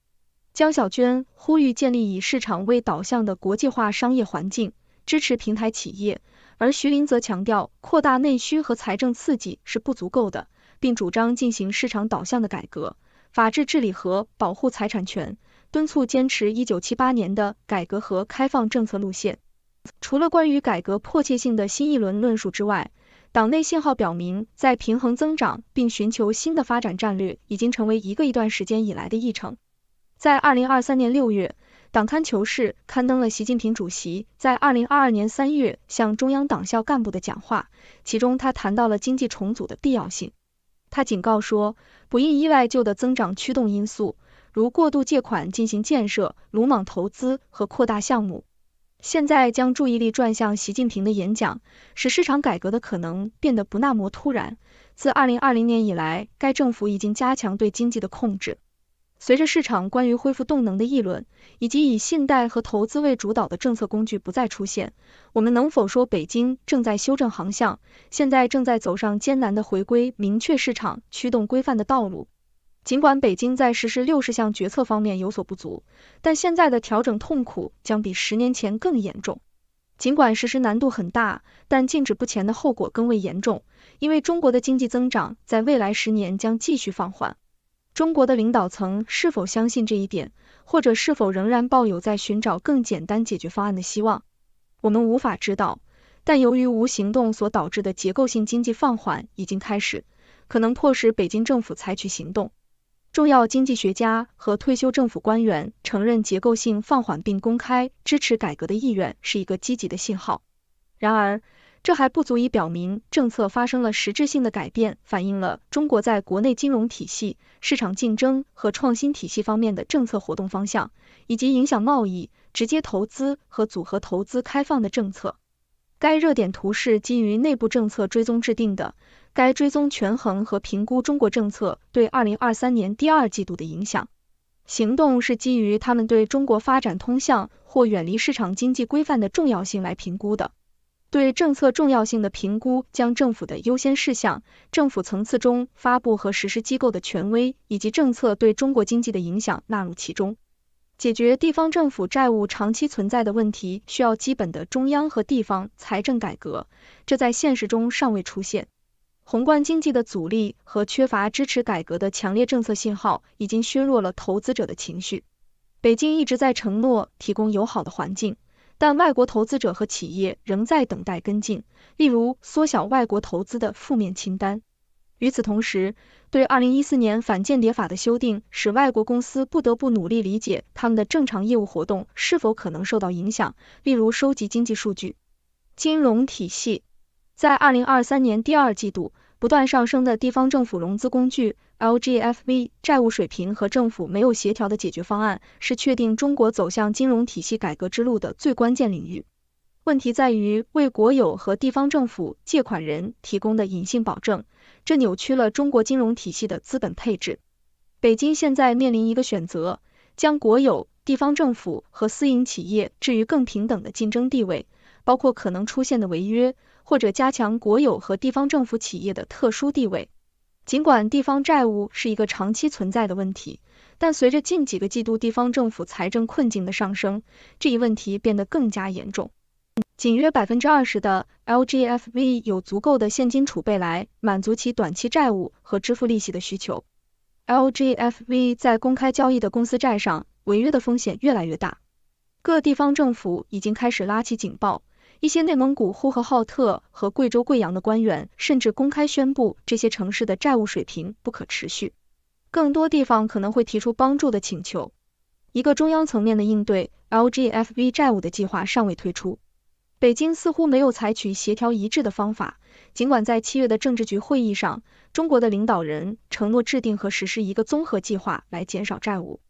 江小娟呼吁建立以市场为导向的国际化商业环境，支持平台企业，而徐林则强调，扩大内需和财政刺激是不足够的，并主张进行市场导向的改革、法治治理和保护财产权，敦促坚持1978年的改革和开放政策路线。除了关于改革迫切性的新一轮论述之外，党内信号表明，在平衡增长并寻求新的发展战略已经成为一段时间以来的议程。在2023年6月，党刊《求是》刊登了习近平主席在2022年3月向中央党校干部的讲话，其中他谈到了经济重组的必要性。他警告说，不应依赖旧的增长驱动因素，如过度借款进行建设、鲁莽投资和扩大项目。现在将注意力转向习近平的演讲，使市场改革的可能变得不那么突然。自2020年以来，该政府已经加强对经济的控制。随着市场关于恢复动能的议论，以及以信贷和投资为主导的政策工具不再出现，我们能否说北京正在修正航向，现在正在走上艰难的回归明确市场驱动规范的道路？尽管北京在实施60项决策方面有所不足，但现在的调整痛苦将比10年前更严重。尽管实施难度很大，但静止不前的后果更为严重，因为中国的经济增长在未来10年将继续放缓。中国的领导层是否相信这一点，或者是否仍然抱有在寻找更简单解决方案的希望，我们无法知道。但由于无行动所导致的结构性经济放缓已经开始，可能迫使北京政府采取行动。重要经济学家和退休政府官员承认结构性放缓并公开支持改革的意愿是一个积极的信号。然而，这还不足以表明政策发生了实质性的改变，反映了中国在国内金融体系、市场竞争和创新体系方面的政策活动方向，以及影响贸易、直接投资和组合投资开放的政策。该热点图是基于内部政策追踪制定的，该追踪权衡和评估中国政策对2023年第二季度的影响。行动是基于他们对中国发展通向或远离市场经济规范的重要性来评估的。对政策重要性的评估将政府的优先事项、政府层次中发布和实施机构的权威以及政策对中国经济的影响纳入其中。解决地方政府债务长期存在的问题需要基本的中央和地方财政改革，这在现实中尚未出现。宏观经济的阻力和缺乏支持改革的强烈政策信号已经削弱了投资者的情绪。北京一直在承诺提供友好的环境，但外国投资者和企业仍在等待跟进，例如缩小外国投资的负面清单。与此同时，对2014年反间谍法的修订使外国公司不得不努力理解他们的正常业务活动是否可能受到影响，例如收集经济数据。金融体系在2023年第二季度，不断上升的地方政府融资工具 LGFV 债务水平和政府没有协调的解决方案，是确定中国走向金融体系改革之路的最关键领域。问题在于为国有和地方政府借款人提供的隐性保证，这扭曲了中国金融体系的资本配置。北京现在面临一个选择，将国有、地方政府和私营企业置于更平等的竞争地位，包括可能出现的违约，或者加强国有和地方政府企业的特殊地位。尽管地方债务是一个长期存在的问题，但随着近几个季度地方政府财政困境的上升，这一问题变得更加严重。仅约 20% 的 LGFV 有足够的现金储备来满足其短期债务和支付利息的需求。LGFV 在公开交易的公司债上违约的风险越来越大，各地方政府已经开始拉起警报，一些内蒙古呼和浩特和贵州贵阳的官员甚至公开宣布这些城市的债务水平不可持续，更多地方可能会提出帮助的请求。一个中央层面的应对 LGFV 债务的计划尚未推出。北京似乎没有采取协调一致的方法，尽管在7月的政治局会议上，中国的领导人承诺制定和实施一个综合计划来减少债务。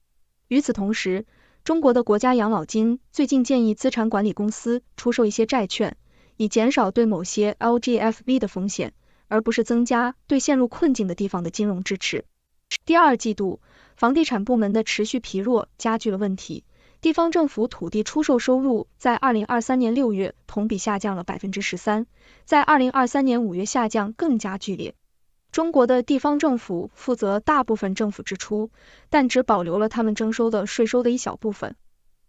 与此同时，中国的国家养老金最近建议资产管理公司出售一些债券，以减少对某些 LGFV 的风险，而不是增加对陷入困境的地方的金融支持。第二季度，房地产部门的持续疲弱加剧了问题。地方政府土地出售收入在2023年6月同比下降了 13%， 在2023年5月下降更加剧烈。中国的地方政府负责大部分政府支出，但只保留了他们征收的税收的一小部分。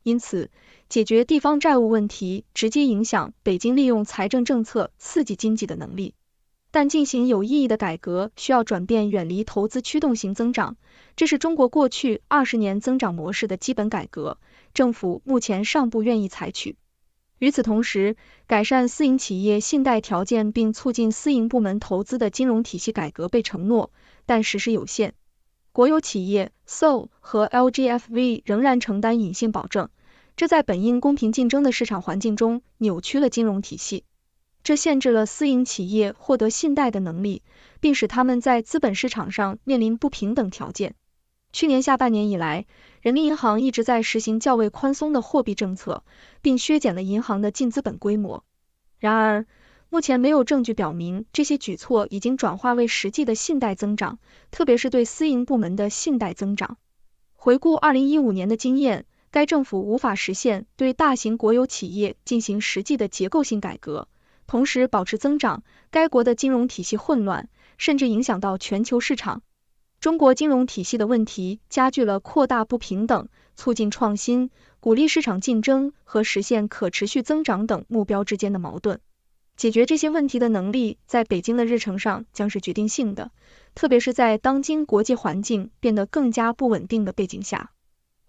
因此，解决地方债务问题直接影响北京利用财政政策刺激经济的能力。但进行有意义的改革需要转变远离投资驱动型增长，这是中国过去20年增长模式的基本改革，政府目前尚不愿意采取。与此同时，改善私营企业信贷条件并促进私营部门投资的金融体系改革被承诺，但实施有限。国有企业 SO 和 LGFV 仍然承担隐性保证，这在本应公平竞争的市场环境中扭曲了金融体系。这限制了私营企业获得信贷的能力，并使他们在资本市场上面临不平等条件。去年下半年以来，人民银行一直在实行较为宽松的货币政策，并削减了银行的净资本规模。然而，目前没有证据表明这些举措已经转化为实际的信贷增长，特别是对私营部门的信贷增长。回顾2015年的经验，该政府无法实现对大型国有企业进行实际的结构性改革，同时保持增长，该国的金融体系混乱，甚至影响到全球市场。中国金融体系的问题加剧了扩大不平等、促进创新、鼓励市场竞争和实现可持续增长等目标之间的矛盾。解决这些问题的能力在北京的日程上将是决定性的，特别是在当今国际环境变得更加不稳定的背景下。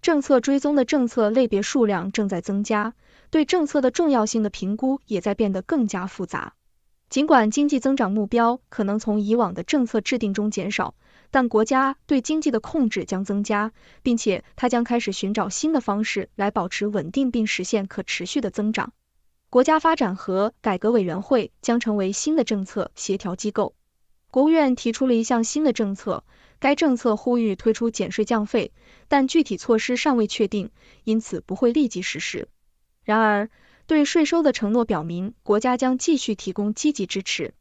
政策追踪的政策类别数量正在增加，对政策的重要性的评估也在变得更加复杂。尽管经济增长目标可能从以往的政策制定中减少，但国家对经济的控制将增加，并且它将开始寻找新的方式来保持稳定并实现可持续的增长。国家发展和改革委员会将成为新的政策协调机构。国务院提出了一项新的政策，该政策呼吁推出减税降费，但具体措施尚未确定，因此不会立即实施。然而，对税收的承诺表明，国家将继续提供积极支持。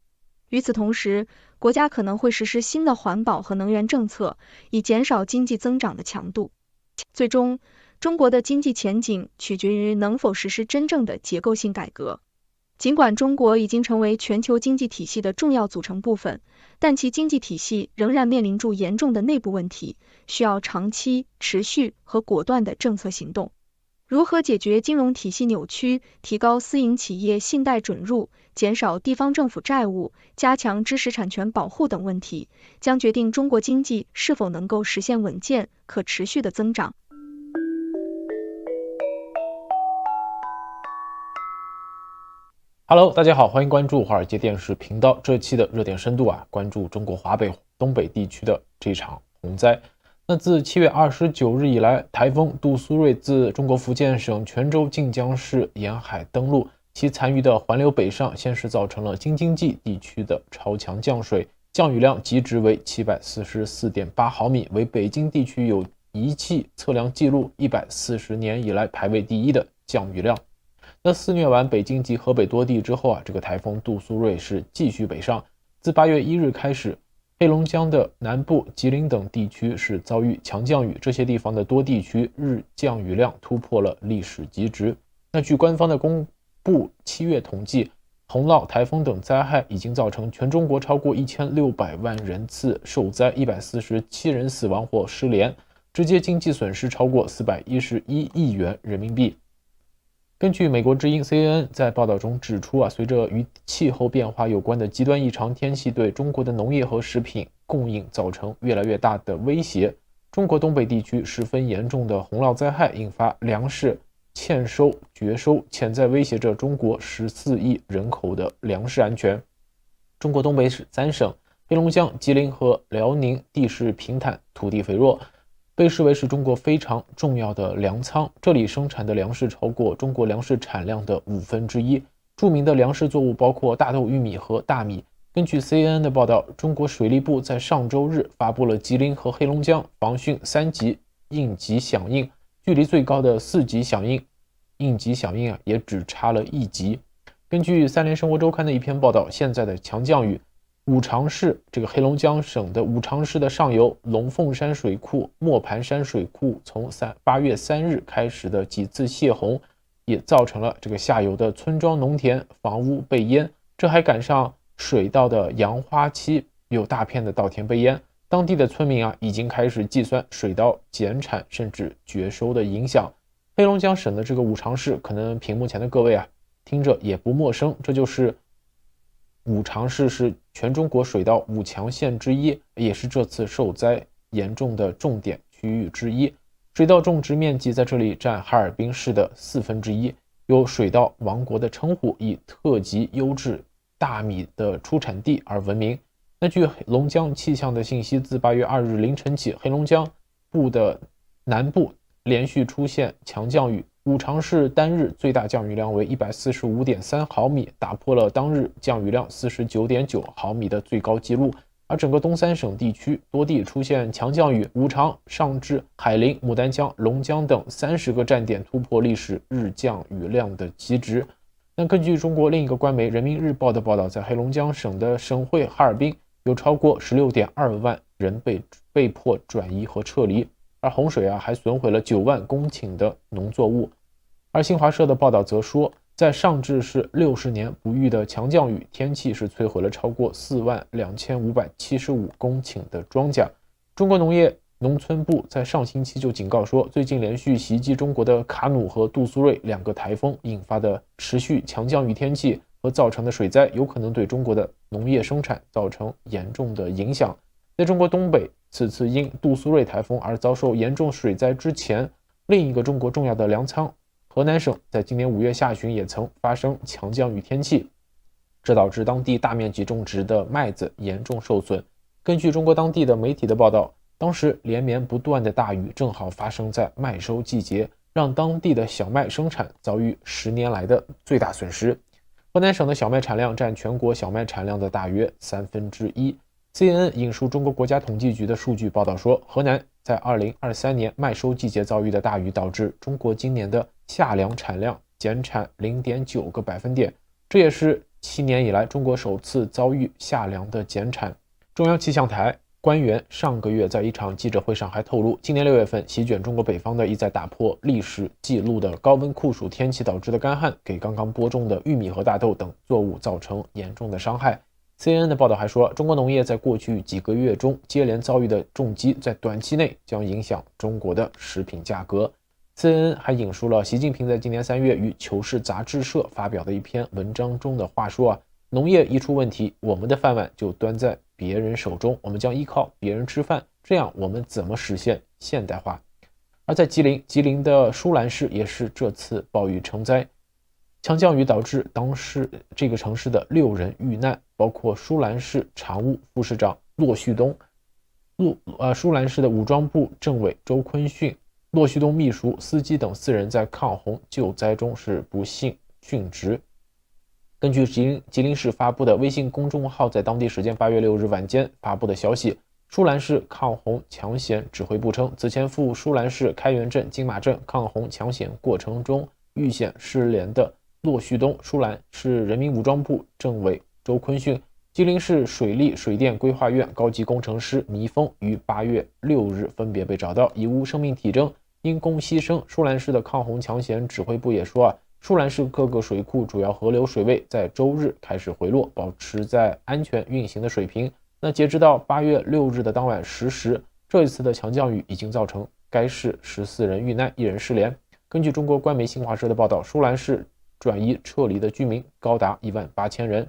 与此同时，国家可能会实施新的环保和能源政策，以减少经济增长的强度。最终，中国的经济前景取决于能否实施真正的结构性改革。尽管中国已经成为全球经济体系的重要组成部分，但其经济体系仍然面临住严重的内部问题，需要长期、持续和果断的政策行动。如何解决金融体系扭曲，提高私营企业信贷准入，减少地方政府债务，加强知识产权保护等问题，将决定中国经济是否能够实现稳健、可持续的增长。Hello， 大家好，欢迎关注华尔街电视频道。这期的热点深度关注中国华北、东北地区的这场洪灾。那自7月29日以来，台风杜苏芮自中国福建省泉州晋江市沿海登陆，其残余的环流北上，先是造成了京津冀地区的超强降水，降雨量极值为 744.8 毫米，为北京地区有仪器测量记录140年以来排位第一的降雨量。那肆虐完北京及河北多地之后这个台风杜苏芮是继续北上，自8月1日开始，黑龙江的南部、吉林等地区是遭遇强降雨，这些地方的多地区日降雨量突破了历史极值。那据官方的公布7月统计，洪涝、台风等灾害已经造成全中国超过1600万人次受灾，147人死亡或失联，直接经济损失超过411亿元人民币。根据美国之音 CNN 在报道中指出随着与气候变化有关的极端异常天气对中国的农业和食品供应造成越来越大的威胁，中国东北地区十分严重的洪涝灾害引发粮食欠收、绝收，潜在威胁着中国14亿人口的粮食安全。中国东北3省黑龙江、吉林和辽宁地势平坦，土地肥沃，被视为是中国非常重要的粮仓，这里生产的粮食超过中国粮食产量的1/5。著名的粮食作物包括大豆、玉米和大米。根据 CNN 的报道，中国水利部在上周日发布了吉林和黑龙江防汛3级应急响应，距离最高的4级响应应急响应也只差了1级。根据3联生活周刊的一篇报道，现在的强降雨，五常市这个黑龙江省的五常市的上游龙凤山水库、磨盘山水库从8月3日开始的几次泄洪，也造成了这个下游的村庄、农田、房屋被淹。这还赶上水稻的扬花期，有大片的稻田被淹。当地的村民已经开始计算水稻减产甚至绝收的影响。黑龙江省的这个五常市，可能屏幕前的各位听着也不陌生，这就是五常市是全中国水稻5强县之一，也是这次受灾严重的重点区域之一。水稻种植面积在这里占哈尔滨市的1/4，有水稻王国的称呼，以特级优质大米的出产地而闻名。那据黑龙江气象的信息，自8月2日凌晨起，黑龙江部的南部连续出现强降雨，五常市单日最大降雨量为 145.3 毫米，打破了当日降雨量 49.9 毫米的最高纪录。而整个东3省地区多地出现强降雨，五常、上至海陵、牡丹江、龙江等30个站点突破历史日降雨量的极值。那根据中国另一个官媒人民日报的报道，在黑龙江省的省会哈尔滨，有超过 16.2 万人被迫转移和撤离，而洪水还损毁了9万公顷的农作物。而新华社的报道则说，在上至是60年不遇的强降雨天气，是摧毁了超过42575公顷的庄稼。中国农业农村部在上星期就警告说，最近连续袭击中国的卡努和杜苏芮2个台风引发的持续强降雨天气和造成的水灾，有可能对中国的农业生产造成严重的影响。在中国东北此次因杜苏芮台风而遭受严重水灾之前，另一个中国重要的粮仓河南省在今年5月下旬也曾发生强降雨天气，这导致当地大面积种植的麦子严重受损。根据中国当地的媒体的报道，当时连绵不断的大雨正好发生在麦收季节，让当地的小麦生产遭遇10年来的最大损失。河南省的小麦产量占全国小麦产量的大约1/3。CNN 引述中国国家统计局的数据报道说，河南在2023年麦收季节遭遇的大雨，导致中国今年的夏粮产量减产 0.9个百分点，这也是7年以来中国首次遭遇夏粮的减产。中央气象台官员上个月在一场记者会上还透露，今年6月份席卷中国北方的一再打破历史记录的高温酷暑天气导致的干旱，给刚刚播种的玉米和大豆等作物造成严重的伤害。CNN 的报道还说，中国农业在过去几个月中接连遭遇的重击，在短期内将影响中国的食品价格。CNN 还引述了习近平在今年3月与《求是》杂志社发表的一篇文章中的话说，农业一出问题，我们的饭碗就端在别人手中，我们将依靠别人吃饭，这样我们怎么实现现代化？而在吉林的舒兰市也是这次暴雨成灾，强降雨导致当时这个城市的6人遇难，包括舒兰市常务副市长骆旭东、舒兰市的武装部政委周坤训、骆旭东秘书、司机等4人在抗洪救灾中是不幸殉职。根据吉林市发布的微信公众号在当地时间8月6日晚间发布的消息，舒兰市抗洪抢险指挥部称，此前赴舒兰市开元镇、金马镇抗洪抢险过程中遇险失联的骆旭东、舒兰市人民武装部政委周坤训、吉林市水利水电规划院高级工程师倪峰于8月6日分别被找到，已无生命体征，因公牺牲。舒兰市的抗洪抢险指挥部也说舒兰市各个水库主要河流水位在周日开始回落，保持在安全运行的水平。那截止到8月6日的当晚10时，这一次的强降雨已经造成该市14人遇难，1人失联。根据中国官媒新华社的报道，舒兰市转移撤离的居民高达18000人。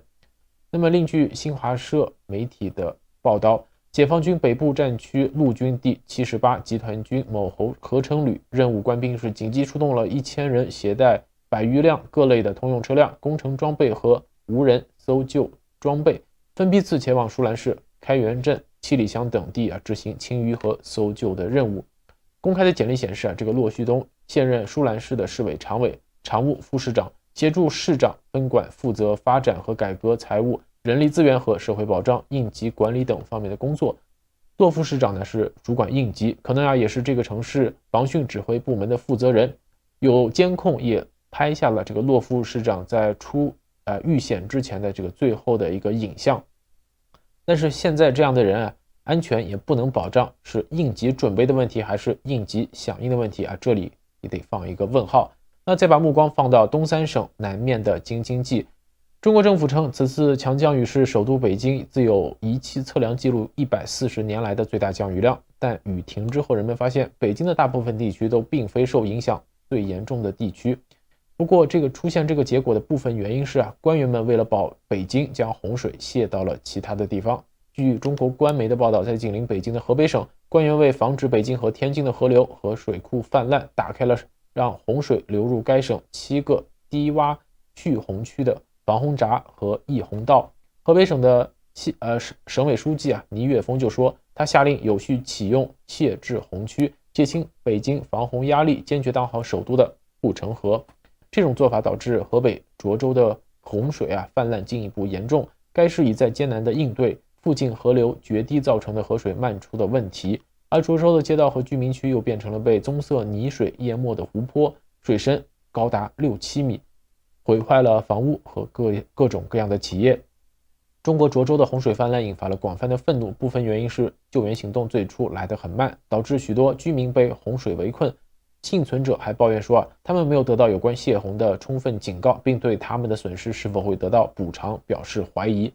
那么另据新华社媒体的报道，解放军北部战区陆军第78集团军某合成旅任务官兵是紧急出动了1000人，携带100余辆各类的通用车辆、工程装备和无人搜救装备，分批次前往舒兰市开元镇、七里乡等地执行清淤和搜救的任务。公开的简历显示这个骆旭东现任舒兰市的市委常委、常务副市长，协助市长分管负责发展和改革财务、人力资源和社会保障、应急管理等方面的工作。骆副市长呢是主管应急，可能也是这个城市防汛指挥部门的负责人。有监控也拍下了这个骆副市长在遇险之前的这个最后的一个影像。但是现在这样的人安全也不能保障，是应急准备的问题还是应急响应的问题这里也得放一个问号。那再把目光放到东三省南面的京津冀，中国政府称此次强降雨是首都北京自有仪器测量记录140年来的最大降雨量，但雨停之后，人们发现北京的大部分地区都并非受影响最严重的地区。不过出现这个结果的部分原因是官员们为了保北京，将洪水泄到了其他的地方。据中国官媒的报道，在紧邻北京的河北省，官员为防止北京和天津的河流和水库泛滥，打开了让洪水流入该省7个低洼蓄洪区的防洪闸和溢洪道。河北省的省委书记倪岳峰就说，他下令有序启用泄制洪区，减轻北京防洪压力，坚决当好首都的护城河。这种做法导致河北涿州的洪水泛滥进一步严重，该市已在艰难地应对附近河流决堤造成的河水漫出的问题，而涿州的街道和居民区又变成了被棕色泥水淹没的湖泊，水深高达6-7米，毁坏了房屋和各种各样的企业。中国涿州的洪水泛滥引发了广泛的愤怒，部分原因是救援行动最初来得很慢，导致许多居民被洪水围困。幸存者还抱怨说他们没有得到有关泄洪的充分警告，并对他们的损失是否会得到补偿表示怀疑。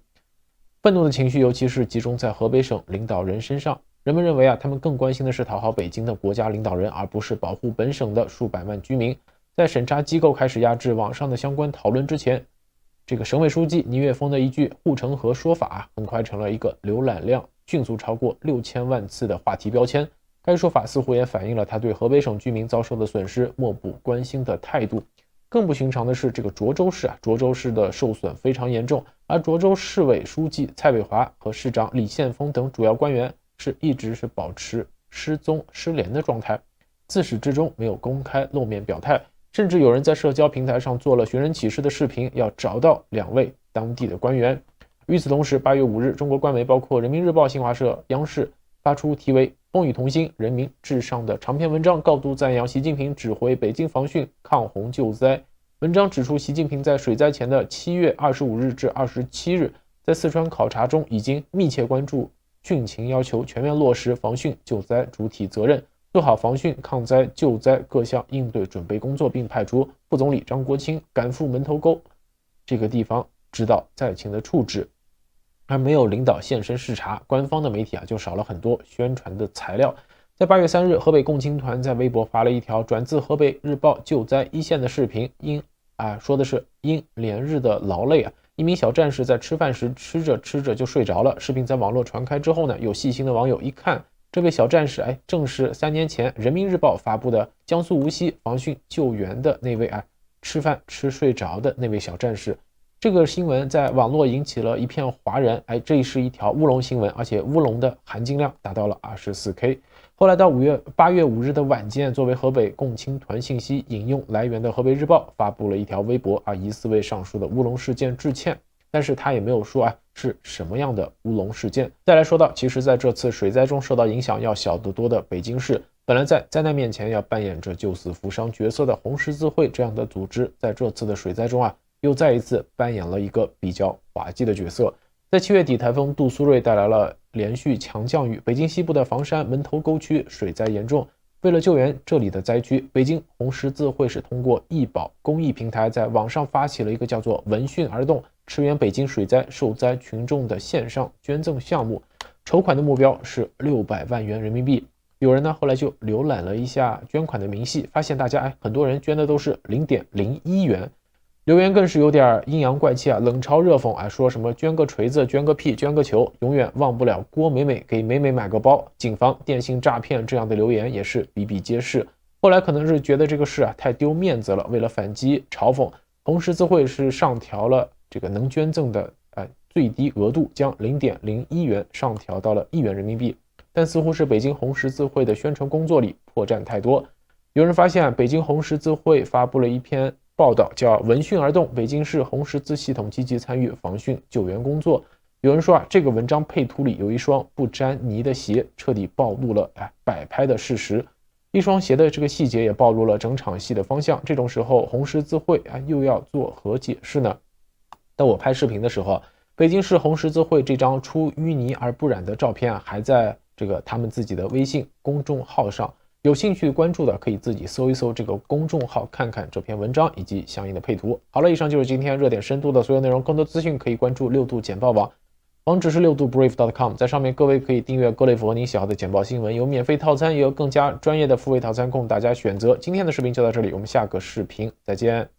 愤怒的情绪尤其是集中在河北省领导人身上，人们认为他们更关心的是讨好北京的国家领导人，而不是保护本省的数百万居民。在审查机构开始压制网上的相关讨论之前，这个省委书记倪岳峰的一句护城河说法很快成了一个浏览量迅速超过6000万次的话题标签。该说法似乎也反映了他对河北省居民遭受的损失漠不关心的态度。更不寻常的是，这个涿州市的受损非常严重，而涿州市委书记蔡伟华和市长李宪峰等主要官员一直保持失踪失联的状态，自始至终没有公开露面表态，甚至有人在社交平台上做了寻人启事的视频，要找到2位当地的官员。与此同时，8月5日，中国官媒包括人民日报、新华社、央视发出题为风雨同心，人民至上的长篇文章，高度赞扬习近平指挥北京防汛抗洪救灾。文章指出，习近平在水灾前的7月25日至27日，在四川考察中已经密切关注汛情要求，全面落实防汛救灾主体责任，做好防汛抗灾救灾各项应对准备工作，并派出副总理张国清赶赴门头沟这个地方指导灾情的处置。而没有领导现身视察，官方的媒体就少了很多宣传的材料。在8月3日，河北共青团在微博发了一条转自河北日报救灾一线的视频，说的是因连日的劳累一名小战士在吃饭时吃着就睡着了。视频在网络传开之后呢，有细心的网友一看，这位小战士正是3年前人民日报发布的江苏无锡防汛救援的那位吃饭吃睡着的那位小战士。这个新闻在网络引起了一片哗然，这是一条乌龙新闻，而且乌龙的含金量达到了24K。后来到8月5日的晚间，作为河北共青团信息引用来源的河北日报发布了一条微博疑似为上述的乌龙事件致歉，但是他也没有说是什么样的乌龙事件。再来说到，其实在这次水灾中受到影响要小得多的北京市，本来在灾难面前要扮演着救死扶伤角色的红十字会这样的组织，在这次的水灾中又再一次扮演了一个比较滑稽的角色。在7月底，台风杜苏芮带来了连续强降雨，北京西部的房山、门头沟区水灾严重。为了救援这里的灾区，北京红十字会是通过易保公益平台在网上发起了一个叫做闻讯而动，驰援北京水灾受灾群众的线上捐赠项目，筹款的目标是600万元人民币。有人呢后来就浏览了一下捐款的明细，发现大家很多人捐的都是0.01元。留言更是有点阴阳怪气冷嘲热讽说什么捐个锤子、捐个屁、捐个球，永远忘不了郭美美给美美买个包，谨防电信诈骗，这样的留言也是比比皆是。后来可能是觉得这个事太丢面子了，为了反击嘲讽，红十字会是上调了这个能捐赠的最低额度，将0.01元上调到了1元人民币。但似乎是北京红十字会的宣传工作里破绽太多。有人发现北京红十字会发布了一篇报道，叫闻讯而动，北京市红十字系统积极参与防汛救援工作。有人说这个文章配图里有一双不沾泥的鞋，彻底暴露了摆拍的事实。一双鞋的这个细节也暴露了整场戏的方向。这种时候红十字会又要做何解释呢？当我拍视频的时候，北京市红十字会这张出淤泥而不染的照片还在这个他们自己的微信公众号上，有兴趣关注的可以自己搜一搜这个公众号，看看这篇文章以及相应的配图。好了，以上就是今天热点深度的所有内容，更多资讯可以关注六度简报网，网址是6度brief.com， 在上面各位可以订阅各类符合您喜好的简报新闻，有免费套餐，也有更加专业的付费套餐供大家选择。今天的视频就到这里，我们下个视频再见。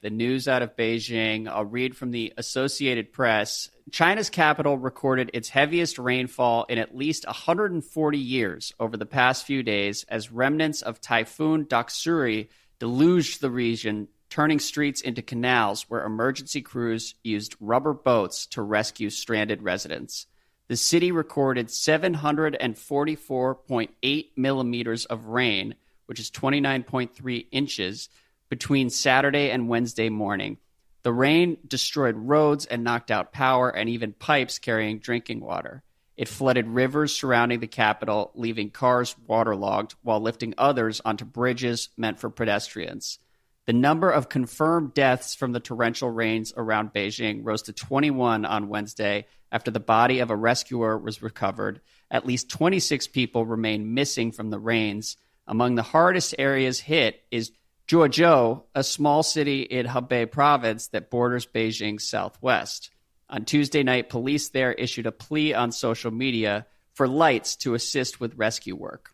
The news out of Beijing, I'll read from the Associated Press. China's capital recorded its heaviest rainfall in at least 140 years over the past few days as remnants of Typhoon Doksuri deluged the region, turning streets into canals where emergency crews used rubber boats to rescue stranded residents. The city recorded 744.8 millimeters of rain, which is 29.3 inches, between Saturday and Wednesday morning. The rain destroyed roads and knocked out power and even pipes carrying drinking water. It flooded rivers surrounding the capital, leaving cars waterlogged while lifting others onto bridges meant for pedestrians. The number of confirmed deaths from the torrential rains around Beijing rose to 21 on Wednesday after the body of a rescuer was recovered. At least 26 people remain missing from the rains. Among the hardest areas hit is Zhuozhou, a small city in Hebei province that borders Beijing's southwest. On Tuesday night, police there issued a plea on social media for lights to assist with rescue work.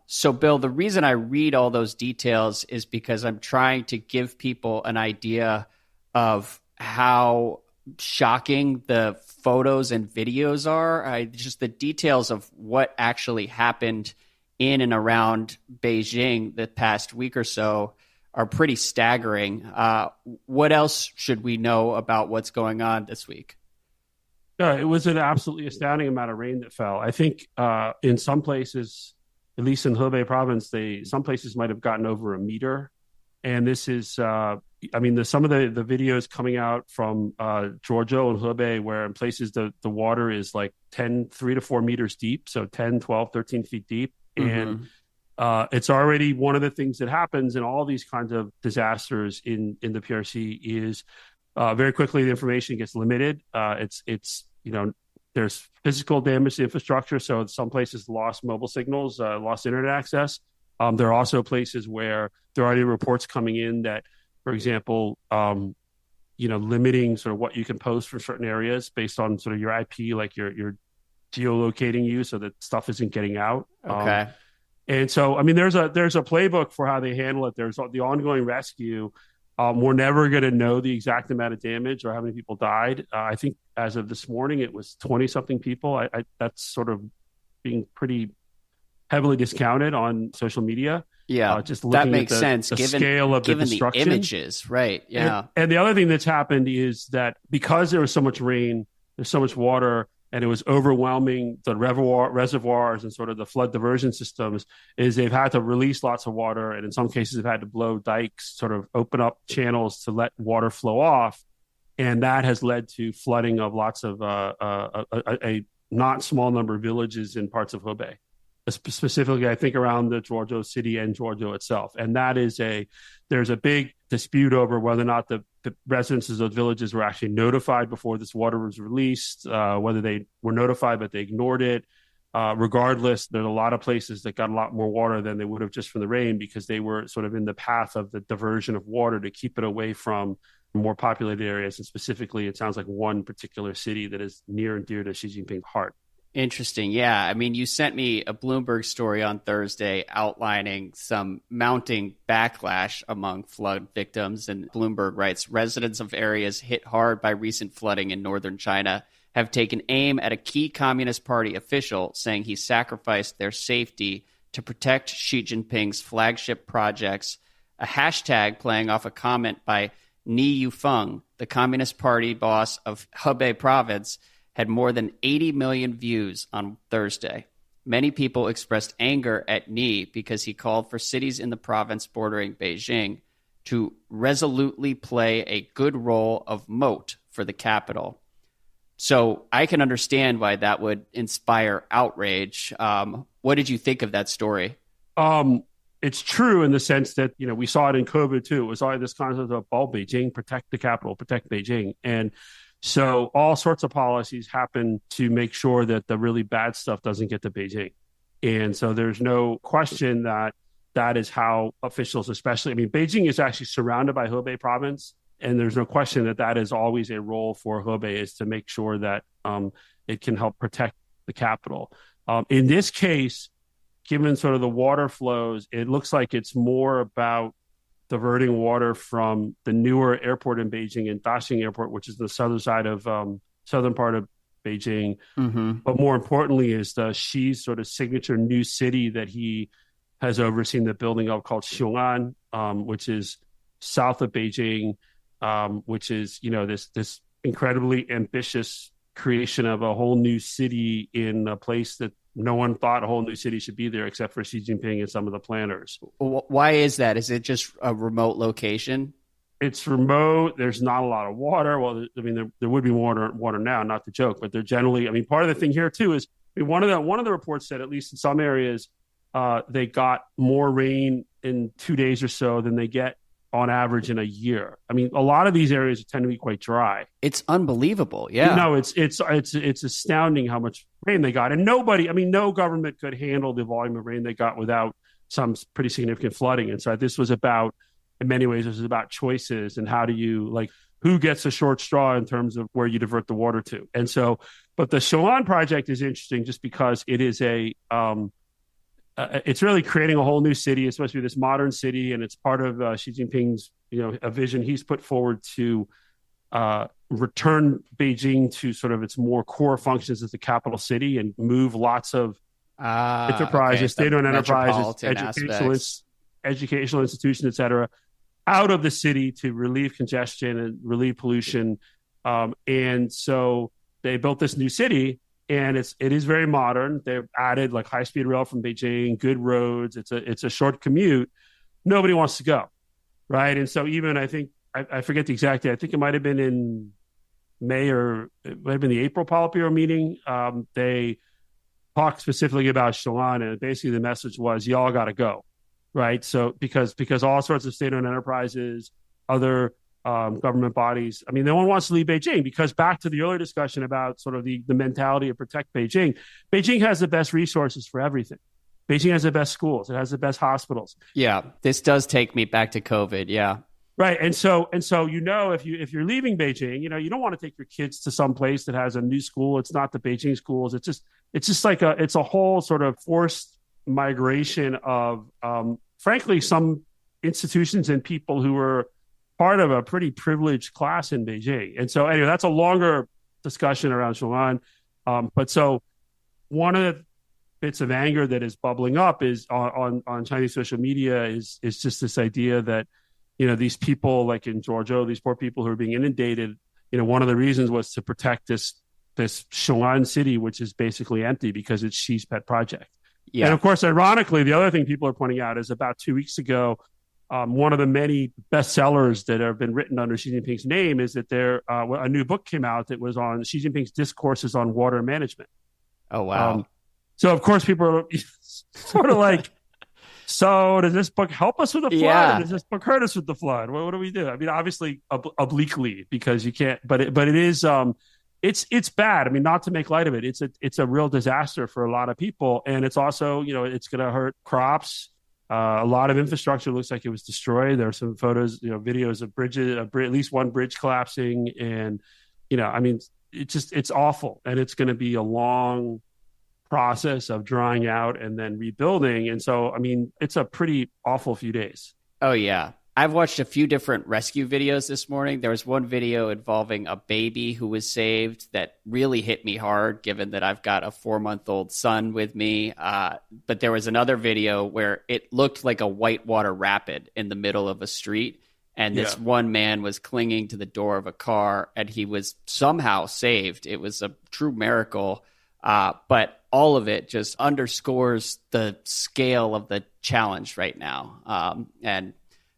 So, Bill, the reason I read all those details is because I'm trying to give people an idea of how shocking the photos and videos are. Just the details of what actually happened in and around Beijing the past week or so are pretty staggering. What else should we know about what's going on this week? Yeah, it was an absolutely astounding amount of rain that fell. I think in some places, at least in Hebei province, some places might have gotten over a meter. And this is, some of the videos coming out from Zhuozhou and Hebei, where in places the water is like 3 to 4 meters deep, so 10, 12, 13 feet deep. And it's already one of the things that happens in all these kinds of disasters in the PRC is very quickly the information gets limited. There's physical damage to infrastructure. So some places lost mobile signals, lost internet access. There are also places where there are already reports coming in that, for example, limiting sort of what you can post for certain areas based on sort of your IP, like your geolocating you so that stuff isn't getting out. Okay. And so, there's a playbook for how they handle it. There's the ongoing rescue. We're never going to know the exact amount of damage or how many people died. I think as of this morning, it was 20-something people. That's sort of being pretty heavily discounted on social media. Yeah, just that makes sense. The scale of the destruction. The images, right? Yeah. And the other thing that's happened is that because there was so much rain, there's so much water, and it was overwhelming the reservoirs and sort of the flood diversion systems, is they've had to release lots of water, and in some cases they've had to blow dikes, sort of open up channels to let water flow off. And that has led to flooding of lots of a not small number of villages in parts of Hebei. Specifically, I think around the Zhuozhou city and Zhuozhou itself. And that is there's a big dispute over whether or not the residents of those villages were actually notified before this water was released, whether they were notified but they ignored it. Regardless, there's a lot of places that got a lot more water than they would have just from the rain because they were sort of in the path of the diversion of water to keep it away from more populated areas. And specifically, it sounds like one particular city that is near and dear to Xi Jinping's heart. Interesting. Yeah. I mean, you sent me a Bloomberg story on Thursday outlining some mounting backlash among flood victims. And Bloomberg writes, residents of areas hit hard by recent flooding in northern China have taken aim at a key Communist Party official, saying he sacrificed their safety to protect Xi Jinping's flagship projects, a hashtag playing off a comment by Ni Yufeng, the Communist Party boss of Hebei province, had more than 80 million views on Thursday. Many people expressed anger at Ni because he called for cities in the province bordering Beijing to resolutely play a good role of moat for the capital. So I can understand why that would inspire outrage. What did you think of that story? It's true in the sense that, we saw it in COVID too. It was always this concept of Bao Beijing, protect the capital, protect Beijing. And so all sorts of policies happen to make sure that the really bad stuff doesn't get to Beijing. And so there's no question that that is how officials, especially, Beijing is actually surrounded by Hebei province. And there's no question that that is always a role for Hebei, is to make sure that it can help protect the capital. In this case, given sort of the water flows, it looks like it's more about diverting water from the newer airport in Beijing and Daxing Airport, which is the southern side of southern part of Beijing. Mm-hmm. But more importantly is the Xi's sort of signature new city that he has overseen the building of, called Xiong'an, which is south of Beijing, which is, this incredibly ambitious creation of a whole new city in a place that no one thought a whole new city should be there except for Xi Jinping and some of the planners. Why is that? Is it just a remote location? It's remote. There's not a lot of water. Well, there would be water now, not to joke, but they're generally, part of the thing here too is, one of the reports said, at least in some areas, they got more rain in 2 days or so than they get on average in a year. A lot of these areas tend to be quite dry. It's unbelievable. Yeah. No, it's astounding how much rain they got. And nobody, no government could handle the volume of rain they got without some pretty significant flooding. And so this was about, in many ways, this was about choices and how do you, who gets a short straw in terms of where you divert the water to. And so, but the Xiong'an project is interesting just because it is it's really creating a whole new city. It's supposed to be this modern city, and it's part of Xi Jinping's, a vision he's put forward to return Beijing to sort of its more core functions as the capital city and move lots of enterprises, state-owned enterprises, educational institutions, et cetera, out of the city to relieve congestion and relieve pollution. And so they built this new city. And it is very modern. They've added high-speed rail from Beijing, good roads. It's a short commute. Nobody wants to go, right? And so even I think I forget the exact date. I think it might have been in May, or it might have been the April Politburo meeting. They talked specifically about Xiong'an, and basically the message was, y'all got to go, right? So because all sorts of state-owned enterprises, other government bodies. No one wants to leave Beijing, because back to the earlier discussion about sort of the mentality of protect Beijing. Beijing has the best resources for everything. Beijing has the best schools. It has the best hospitals. Yeah, this does take me back to COVID. Yeah. Right. And so, if you're leaving Beijing, you don't want to take your kids to some place that has a new school. It's not the Beijing schools. It's just it's a whole sort of forced migration of, frankly, some institutions and people who were part of a pretty privileged class in Beijing. And so anyway, that's a longer discussion around Xiong'an. But so one of the bits of anger that is bubbling up is on Chinese social media is just this idea that, these people like in Zhuozhou, these poor people who are being inundated, one of the reasons was to protect this Xiong'an city, which is basically empty because it's Xi's pet project. Yeah. And of course, ironically, the other thing people are pointing out is about 2 weeks ago, one of the many bestsellers that have been written under Xi Jinping's name is that a new book came out that was on Xi Jinping's discourses on water management. Oh, wow. So, of course, people are sort of like, so does this book help us with the flood? Yeah. Or does this book hurt us with the flood? What do we do? I mean, obviously obliquely, because you can't, but it is, it's bad. I mean, not to make light of it. It's a real disaster for a lot of people. And it's also, it's going to hurt crops. A lot of infrastructure looks like it was destroyed. There are some photos, videos of bridges, at least one bridge collapsing. And, I mean, it's awful. And it's going to be a long process of drying out and then rebuilding. And so, I mean, it's a pretty awful few days. Oh, yeah. I've watched a few different rescue videos this morning. There was one video involving a baby who was saved that really hit me hard, given that I've got a 4-month-old son with me. But there was another video where it looked like a whitewater rapid in the middle of a street. And this one man was clinging to the door of a car and he was somehow saved. It was a true miracle. But all of it just underscores the scale of the challenge right now. And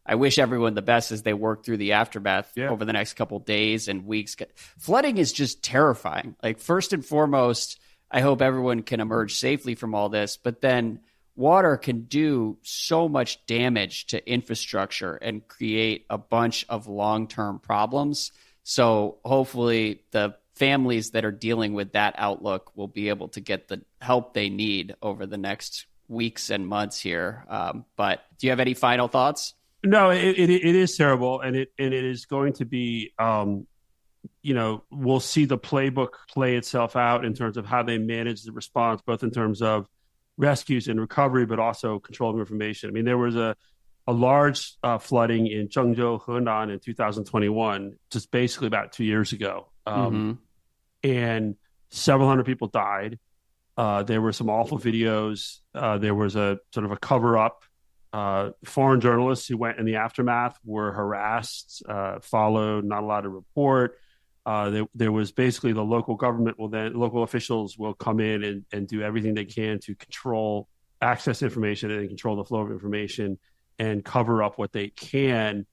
I wish everyone the best as they work through the aftermath over the next couple days and weeks. Flooding is just terrifying. Like, first and foremost, I hope everyone can emerge safely from all this, but then water can do so much damage to infrastructure and create a bunch of long-term problems. So hopefully the families that are dealing with that outlook will be able to get the help they need over the next weeks and months here. But do you have any final thoughts? No, it is terrible, and it is going to be, we'll see the playbook play itself out in terms of how they manage the response, both in terms of rescues and recovery, but also control of information. I mean, there was a large flooding in Zhengzhou, Henan in 2021, just basically about 2 years ago, and several hundred people died. There were some awful videos. There was a sort of a cover-up. Foreign journalists who went in the aftermath were harassed, followed, not allowed to report. There was basically the local government local officials will come in and do everything they can to control access to information and control the flow of information and cover up what they can.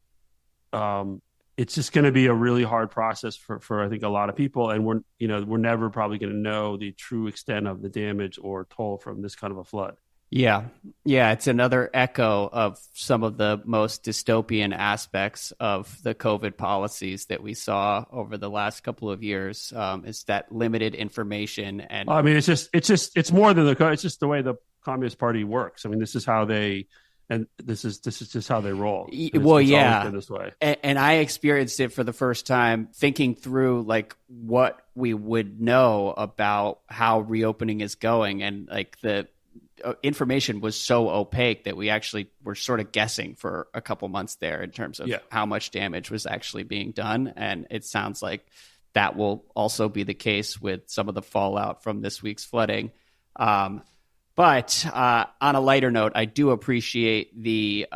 It's just going to be a really hard process for I think a lot of people, and we're never probably going to know the true extent of the damage or toll from this kind of a flood. Yeah, it's another echo of some of the most dystopian aspects of the COVID policies that we saw over the last couple of years. Is that limited information, and I mean, it's more than it's just the way the Communist Party works. I mean, this is how they. And this is just how they roll. It's always been this way. And I experienced it for the first time, thinking through like what we would know about how reopening is going, and like the information was so opaque that we actually were sort of guessing for a couple months there in terms of how much damage was actually being done. And it sounds like that will also be the case with some of the fallout from this week's flooding. But on a lighter note, I do appreciate the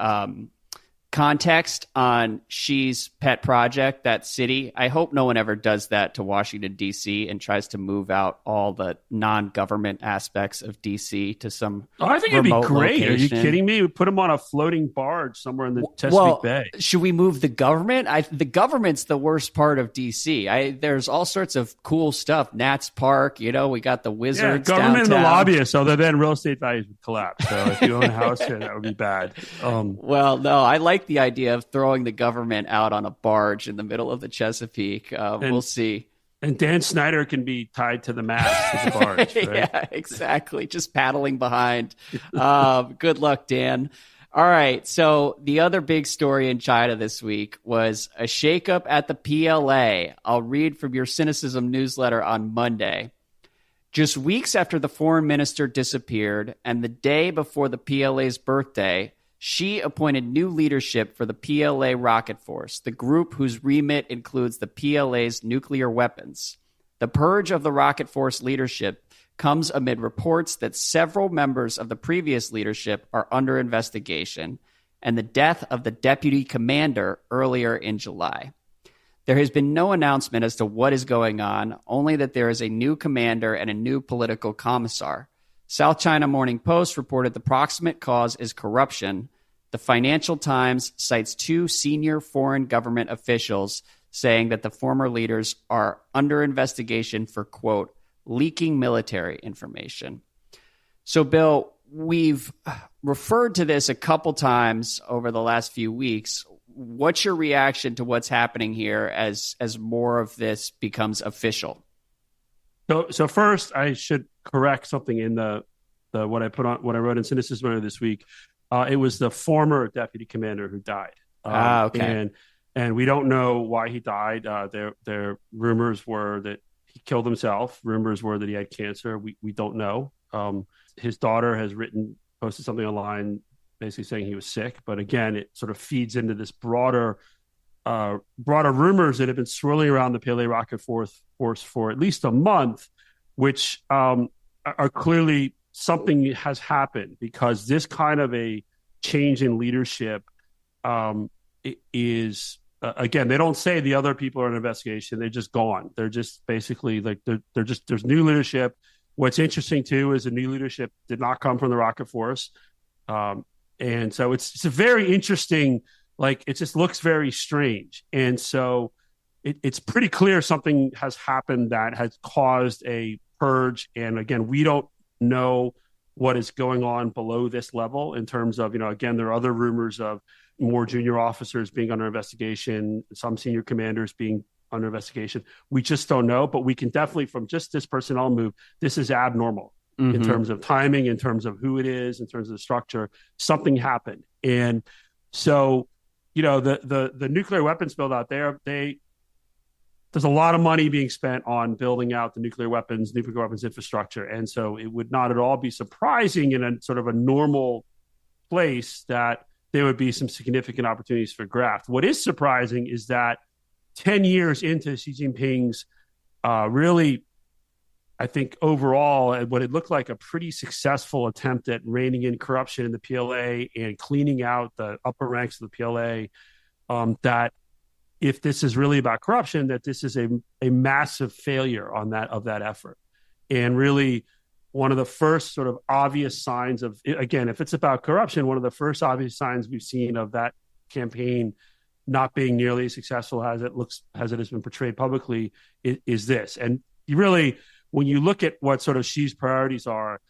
context on Xi's pet project, that city. I hope no one ever does that to Washington, D.C. and tries to move out all the non-government aspects of D.C. to some I think it'd be great. location. Are you kidding me? We put them on a floating barge somewhere in the Chesapeake Bay. Should we move the government? The government's the worst part of D.C. There's all sorts of cool stuff. Nats Park, we got the wizards government downtown. And the lobbyists, although then real estate values would collapse. So if you own a house here, that would be bad. Well, no, I like the idea of throwing the government out on a barge in the middle of the Chesapeake. We'll see. And Dan Snyder can be tied to the mast of the barge. Right? Yeah, exactly. Just paddling behind. Good luck, Dan. All right. So the other big story in China this week was a shakeup at the PLA. I'll read from your Cynicism newsletter on Monday. Just weeks after the foreign minister disappeared and the day before the PLA's birthday, Xi appointed new leadership for the PLA Rocket Force, the group whose remit includes the PLA's nuclear weapons. The purge of the Rocket Force leadership comes amid reports that several members of the previous leadership are under investigation and the death of the deputy commander earlier in July. There has been no announcement as to what is going on, only that there is a new commander and a new political commissar. South China Morning Post reported the proximate cause is corruption. The Financial Times cites two senior foreign government officials saying that the former leaders are under investigation for, quote, leaking military information. So, Bill, we've referred to this a couple times over the last few weeks. What's your reaction to what's happening here as more of this becomes official? So first, I should correct something in the what I wrote in Cynicism earlier this week. It was the former deputy commander who died. Okay. And we don't know why he died. There rumors were that he killed himself. Rumors were that he had cancer. We don't know. His daughter has posted something online basically saying he was sick. But again, it sort of feeds into this broader rumors that have been swirling around the PLA rocket force for at least a month, which are clearly something has happened, because this kind of a change in leadership is again, they don't say the other people are in investigation. They're just gone. They're just basically like they're just, there's new leadership. What's interesting too is the new leadership did not come from the rocket force, and so it's a very interesting. Like, it just looks very strange. And so it's pretty clear something has happened that has caused a purge. And again, we don't know what is going on below this level in terms of, again, there are other rumors of more junior officers being under investigation, some senior commanders being under investigation. We just don't know, but we can definitely, from just this personnel move, this is abnormal in terms of timing, in terms of who it is, in terms of the structure. Something happened. And so, the nuclear weapons build out there, there's a lot of money being spent on building out the nuclear weapons infrastructure. And so it would not at all be surprising in a sort of a normal place that there would be some significant opportunities for graft. What is surprising is that 10 years into Xi Jinping's really, I think overall, what it looked like a pretty successful attempt at reining in corruption in the PLA and cleaning out the upper ranks of the PLA, that if this is really about corruption, that this is a massive failure of that effort. And really, one of the first sort of obvious signs of, again, if it's about corruption, one of the first obvious signs we've seen of that campaign not being nearly as successful as it has been portrayed publicly is this. And you really, when you look at what sort of Xi's priorities are,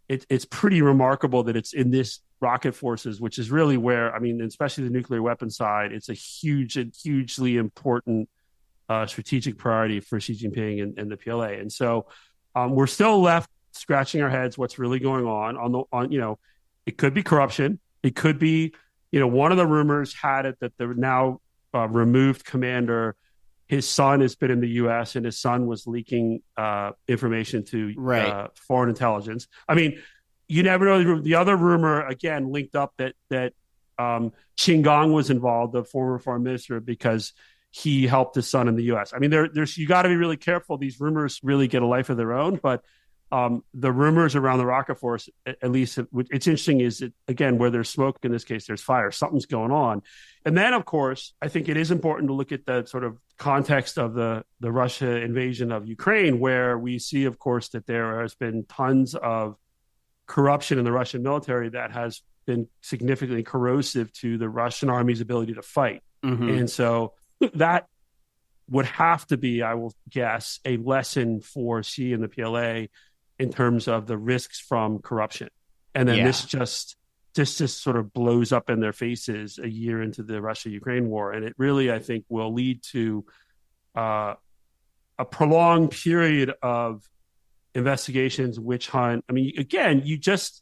it's pretty remarkable that it's in this rocket forces, which is really where, especially the nuclear weapon side, it's a hugely important strategic priority for Xi Jinping and the PLA. And so we're still left scratching our heads what's really going on. It could be corruption. It could be, one of the rumors had it that the now removed commander, his son has been in the U.S. and his son was leaking information to foreign intelligence. You never know. The other rumor, again, linked up that Qin Gang was involved, the former foreign minister, because he helped his son in the U.S. There's you got to be really careful. These rumors really get a life of their own. But the rumors around the rocket force, at least it's interesting, is that, again, where there's smoke, in this case, there's fire. Something's going on. And then, of course, I think it is important to look at the sort of context of the Russia invasion of Ukraine, where we see, of course, that there has been tons of corruption in the Russian military that has been significantly corrosive to the Russian army's ability to fight. And so that would have to be, I will guess, a lesson for Xi and the PLA in terms of the risks from corruption. And then this just sort of blows up in their faces a year into the Russia-Ukraine war. And it really, I think, will lead to a prolonged period of investigations, witch hunt. Again, you just,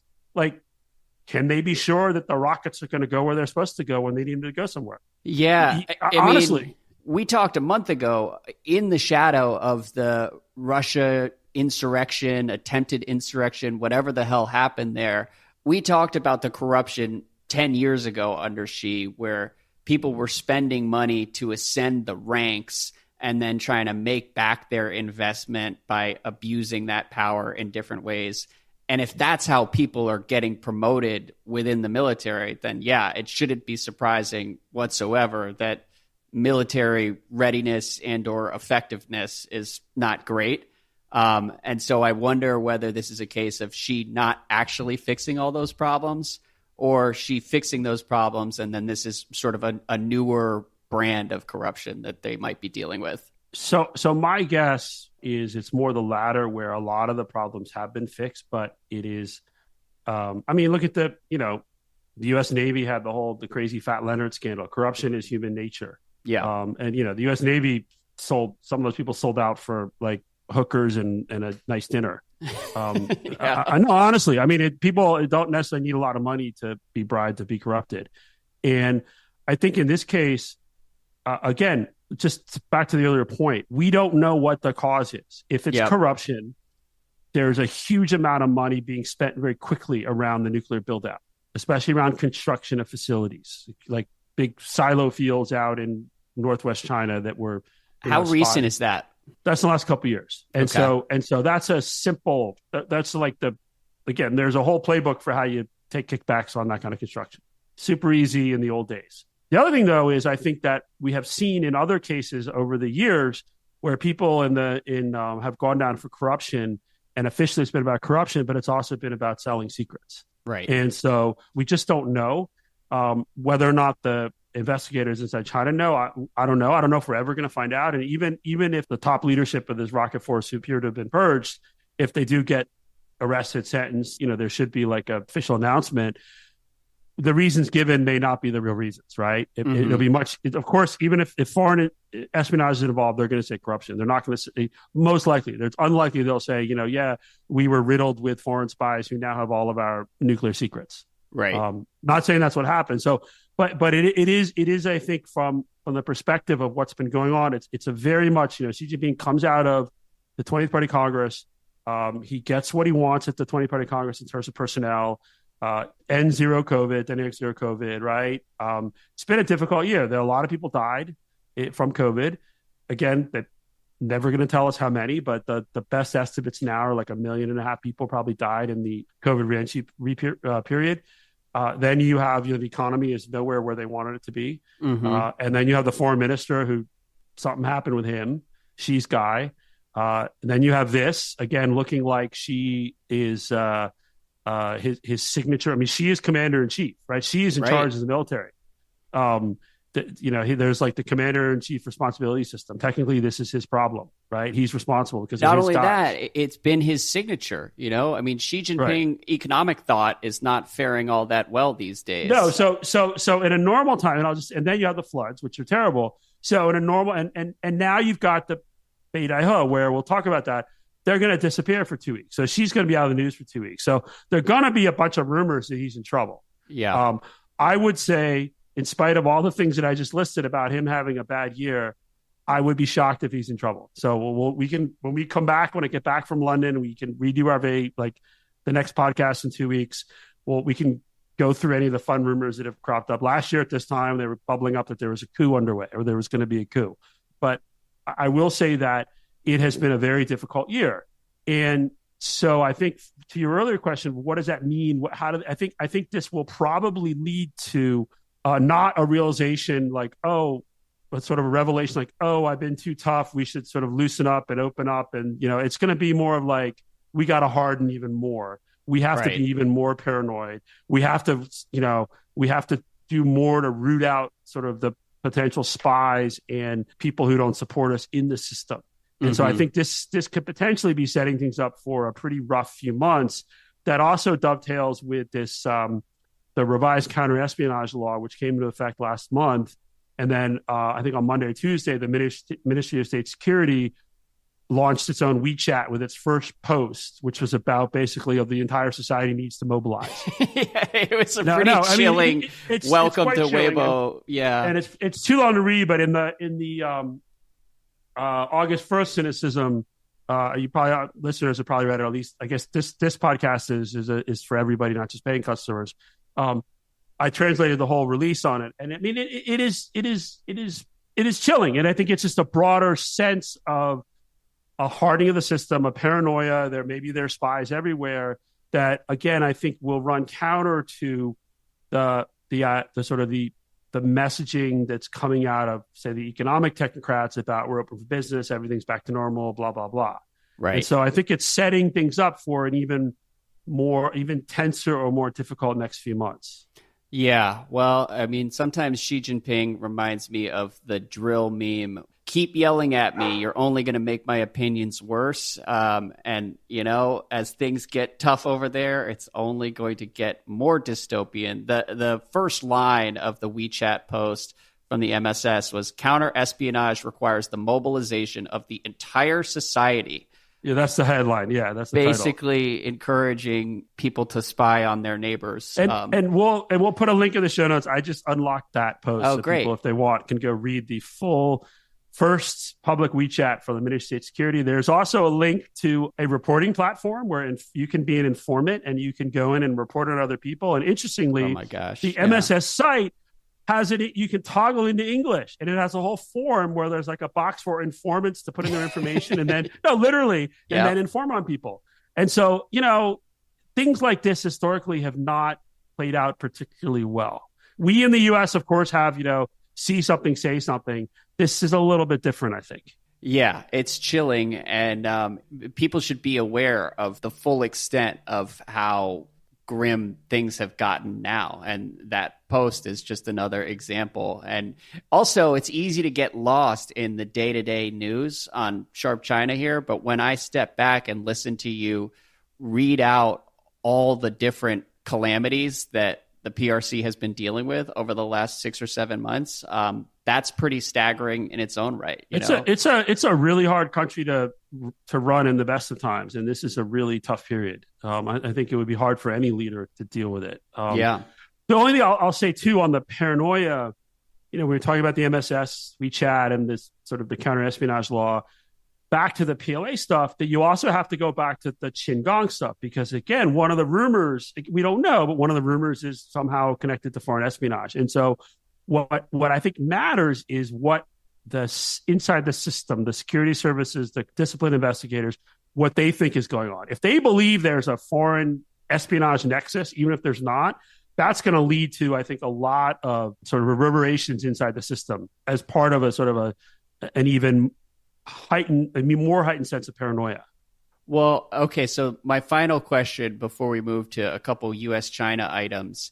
can they be sure that the rockets are going to go where they're supposed to go when they need to go somewhere? Yeah. Honestly. We talked a month ago in the shadow of the Russia insurrection, attempted insurrection, whatever the hell happened there. We talked about the corruption 10 years ago under Xi, where people were spending money to ascend the ranks and then trying to make back their investment by abusing that power in different ways. And if that's how people are getting promoted within the military, then yeah, it shouldn't be surprising whatsoever that military readiness and or effectiveness is not great. And so I wonder whether this is a case of she not actually fixing all those problems, or she fixing those problems, and then this is sort of a newer brand of corruption that they might be dealing with. So my guess is it's more the latter, where a lot of the problems have been fixed, but it is, I mean, look at the U.S. Navy had the crazy Fat Leonard scandal. Corruption is human nature. Yeah. And, the U.S. Navy some of those people sold out for like hookers and a nice dinner. Yeah. I know, honestly, I mean, people don't necessarily need a lot of money to be bribed to be corrupted. And I think in this case, again, just back to the earlier point, we don't know what the cause is. If it's corruption, there's a huge amount of money being spent very quickly around the nuclear build out, especially around construction of facilities, like big silo fields out in Northwest China that were. How recent is that? That's the last couple of years. And so that's a simple, that's like again, there's a whole playbook for how you take kickbacks on that kind of construction. Super easy in the old days. The other thing, though, is I think that we have seen in other cases over the years where people have gone down for corruption, and officially it's been about corruption, but it's also been about selling secrets. Right. And so we just don't know whether or not the investigators inside China know. I don't know. I don't know if we're ever going to find out. And even if the top leadership of this rocket force who appear to have been purged, if they do get arrested, sentenced, there should be like an official announcement. The reasons given may not be the real reasons, right? It'll be of course, even if foreign espionage is involved, they're going to say corruption. They're not going to say, most likely, it's unlikely they'll say, yeah, we were riddled with foreign spies who now have all of our nuclear secrets. Right. Not saying that's what happened. So, but it is, I think, from the perspective of what's been going on, it's a very much, Xi Jinping comes out of the 20th Party Congress. He gets what he wants at the 20th Party Congress in terms of personnel. End zero COVID, then zero COVID, right? It's been a difficult year. There are a lot of people died from COVID. Again, they're never going to tell us how many, but the best estimates now are like 1.5 million people probably died in the COVID re-entry period. Then you have, the economy is nowhere where they wanted it to be. And then you have the foreign minister who something happened with him, Xi's guy. And then you have this, again, looking like Xi is his signature. I mean, Xi is commander in chief, right? Xi is in charge of the military. There's like the commander in chief responsibility system. Technically, this is his problem, right? He's responsible because not of his only guys. that, it's been his signature. I mean, Xi Jinping economic thought is not faring all that well these days. No, so in a normal time, and then you have the floods, which are terrible. So in a normal and now you've got the Beidai He, where we'll talk about that. They're going to disappear for 2 weeks. So she's going to be out of the news for 2 weeks. So there are going to be a bunch of rumors that he's in trouble. Yeah. I would say, in spite of all the things that I just listed about him having a bad year, I would be shocked if he's in trouble. So when we come back, when I get back from London, we can redo our the next podcast in 2 weeks. We can go through any of the fun rumors that have cropped up. Last year at this time, they were bubbling up that there was a coup underway, or there was going to be a coup. But I will say that it has been a very difficult year. And so I think, to your earlier question, what does that mean? I think this will probably lead to not a realization like, but sort of a revelation like, I've been too tough. We should sort of loosen up and open up. And, it's going to be more of like, we got to harden even more. We have to be even more paranoid. We have to, do more to root out sort of the potential spies and people who don't support us in the system. And so I think this could potentially be setting things up for a pretty rough few months. That also dovetails with this, the revised counter-espionage law, which came into effect last month. And then I think on Monday or Tuesday, the Ministry of State Security launched its own WeChat with its first post, which was about basically of the entire society needs to mobilize. It was a pretty chilling welcome to Weibo. Yeah. And it's too long to read, but in the August 1st cynicism, listeners have probably read it, or at least I guess this podcast is for everybody, not just paying customers. I translated the whole release on it, and I mean it is it is chilling. And I think it's just a broader sense of a hardening of the system, a paranoia. Maybe there are spies everywhere that, again, I think will run counter to the sort of the messaging that's coming out of, say, the economic technocrats about we're open for business, everything's back to normal, blah, blah, blah. Right. And so I think it's setting things up for an even tenser or more difficult next few months. Yeah, well, I mean, sometimes Xi Jinping reminds me of the drill meme. Keep yelling at me. You're only going to make my opinions worse. And, you know, as things get tough over there, it's only going to get more dystopian. The first line of the WeChat post from the MSS was, counter-espionage requires the mobilization of the entire society. Yeah, that's the headline. Yeah, that's the basically title. Encouraging people to spy on their neighbors. And we'll put a link in the show notes. I just unlocked that post. Oh, so great. People, if they want, can go read the full first public WeChat for the Ministry of State Security. There's also a link to a reporting platform where you can be an informant and you can go in and report on other people. And interestingly, oh my gosh, the MSS site has it. You can toggle into English, and it has a whole form where there's like a box for informants to put in their information, and then and then inform on people. And so, you know, things like this historically have not played out particularly well. We in the U.S., of course, have, you know, see something, say something. This is a little bit different, I think. Yeah, it's chilling, and people should be aware of the full extent of how grim things have gotten now. And that post is just another example. And also, it's easy to get lost in the day-to-day news on Sharp China here. But when I step back and listen to you read out all the different calamities that the PRC has been dealing with over the last 6 or 7 months, that's pretty staggering in its own right. It's a really hard country to run in the best of times, and this is a really tough period. I think it would be hard for any leader to deal with it. The only thing I'll say too on the paranoia, you know, we were talking about the MSS, WeChat, and this sort of the counter-espionage law. Back to the PLA stuff, that you also have to go back to the Qinggang stuff, because again, one of the rumors, we don't know, but one of the rumors is somehow connected to foreign espionage. And so what I think matters is what inside the system, the security services, the disciplined investigators, what they think is going on. If they believe there's a foreign espionage nexus, even if there's not, that's going to lead to, I think, a lot of sort of reverberations inside the system as part of a sort of an even more heightened sense of paranoia. Well, okay, so my final question before we move to a couple U.S.-China items.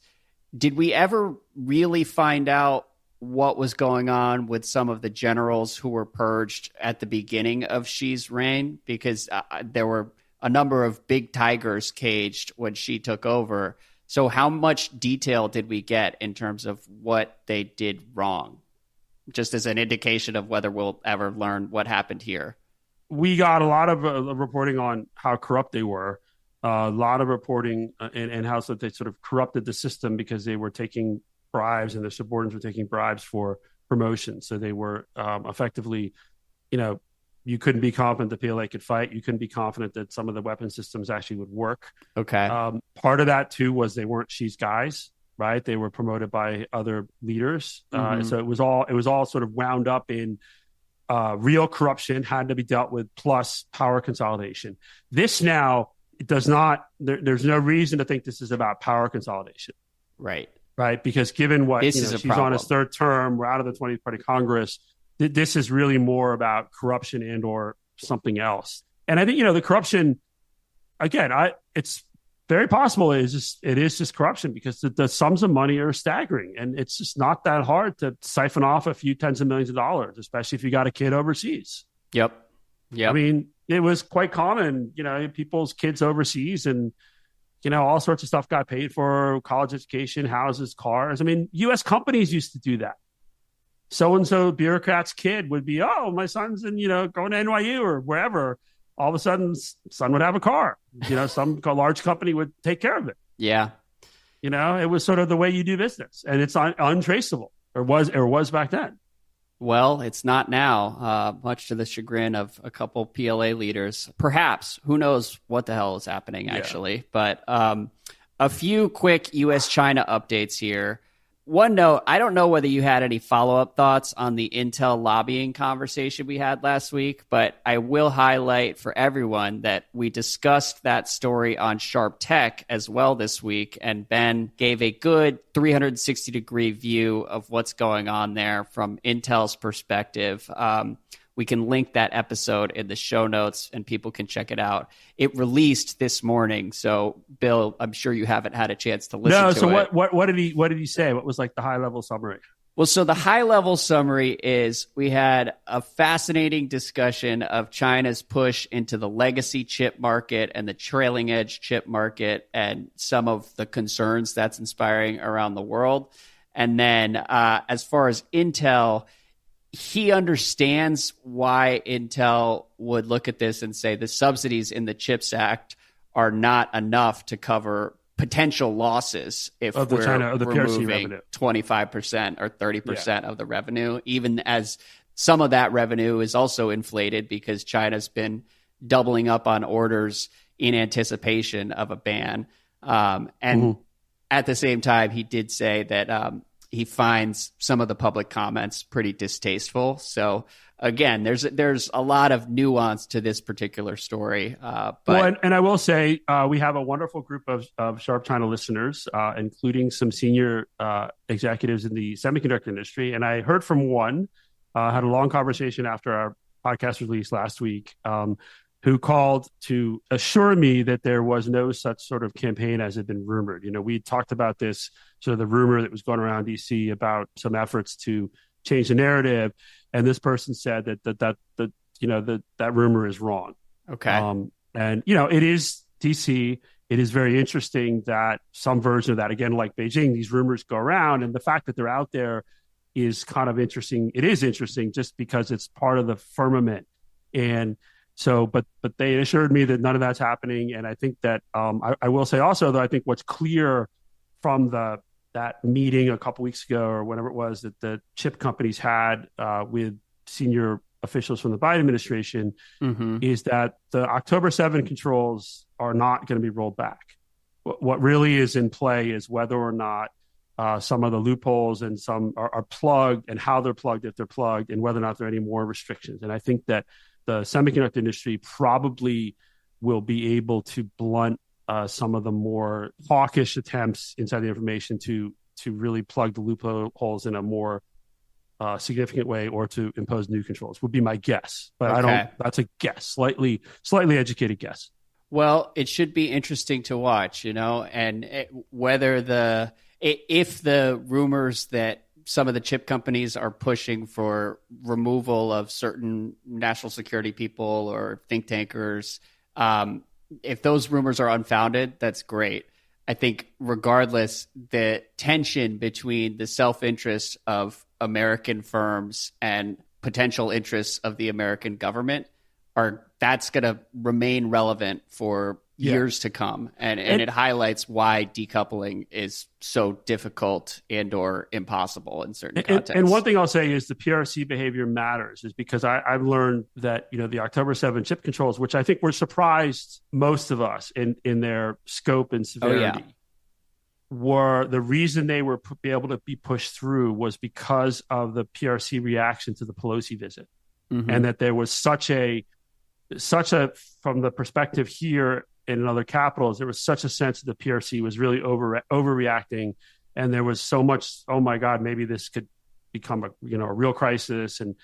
Did we ever really find out what was going on with some of the generals who were purged at the beginning of Xi's reign? Because there were a number of big tigers caged when Xi took over. So how much detail did we get in terms of what they did wrong? Just as an indication of whether we'll ever learn what happened here. We got a lot of reporting on how corrupt they were, a lot of reporting and how they sort of corrupted the system because they were taking bribes and their subordinates were taking bribes for promotion. So they were effectively, you know, you couldn't be confident the PLA could fight. You couldn't be confident that some of the weapon systems actually would work. Okay. Part of that, too, was they weren't Xi's guys. Right, they were promoted by other leaders, so it was all sort of wound up in real corruption had to be dealt with, plus power consolidation. This now it does not. There's no reason to think this is about power consolidation. Right, because given what she's on his third term, we're out of the 20th Party Congress. This is really more about corruption and or something else. And I think the corruption. Again, it's very possible it is just corruption, because the sums of money are staggering, and it's just not that hard to siphon off a few tens of millions of dollars, especially if you got a kid overseas. Yep. I mean, it was quite common, people's kids overseas, and all sorts of stuff got paid for: college education, houses, cars. I mean, U.S. companies used to do that. So-and-so bureaucrat's kid would be, oh, my son's in, going to NYU or wherever. All of a sudden, son would have a car. Some large company would take care of it. Yeah. It was sort of the way you do business, and it's untraceable, or was back then. Well, it's not now, much to the chagrin of a couple PLA leaders. Perhaps, who knows what the hell is happening, actually. Yeah. But a few quick U.S.-China updates here. One note, I don't know whether you had any follow-up thoughts on the Intel lobbying conversation we had last week, but I will highlight for everyone that we discussed that story on Sharp Tech as well this week, and Ben gave a good 360-degree view of what's going on there from Intel's perspective. We can link that episode in the show notes and people can check it out. It released this morning. So, Bill, I'm sure you haven't had a chance to listen to it. No, so what did he say? What was like the high level summary? Well, so the high level summary is we had a fascinating discussion of China's push into the legacy chip market and the trailing edge chip market and some of the concerns that's inspiring around the world. And then as far as Intel, he understands why Intel would look at this and say the subsidies in the CHIPS Act are not enough to cover potential losses if we're removing 25% or 30% of the revenue, even as some of that revenue is also inflated because China's been doubling up on orders in anticipation of a ban. At the same time, he did say that he finds some of the public comments pretty distasteful. So again, there's a lot of nuance to this particular story. And I will say we have a wonderful group of Sharp China listeners, including some senior executives in the semiconductor industry. And I heard from one, had a long conversation after our podcast release last week, who called to assure me that there was no such sort of campaign as had been rumored. You know, we talked about this, sort of the rumor that was going around DC about some efforts to change the narrative. And this person said that rumor is wrong. Okay. And, you know, it is DC. It is very interesting that some version of that, again, like Beijing, these rumors go around. And the fact that they're out there is kind of interesting. It is interesting just because it's part of the firmament. And so, but they assured me that none of that's happening. And I think that I will say also, though, I think what's clear from that meeting a couple weeks ago or whatever it was that the chip companies had with senior officials from the Biden administration is that the October 7 controls are not going to be rolled back. What really is in play is whether or not some of the loopholes and some are plugged and how they're plugged, if they're plugged, and whether or not there are any more restrictions. And I think that the semiconductor industry probably will be able to blunt some of the more hawkish attempts inside the information to really plug the loopholes in a more significant way or to impose new controls would be my guess. But that's a guess, slightly educated guess. Well, it should be interesting to watch, you know, and if the rumors that some of the chip companies are pushing for removal of certain national security people or think tankers, if those rumors are unfounded, that's great. I think regardless, the tension between the self-interest of American firms and potential interests of the American government that's going to remain relevant for years to come. And it highlights why decoupling is so difficult and or impossible in certain contexts. And one thing I'll say is the PRC behavior matters is because I've learned that, you know, the October 7 chip controls, which I think were surprised most of us in their scope and severity, were the reason they were able to be pushed through was because of the PRC reaction to the Pelosi visit. And that there was such a, from the perspective here in other capitals, there was such a sense that the PRC was really overreacting, and there was so much, oh my God, maybe this could become a real crisis, and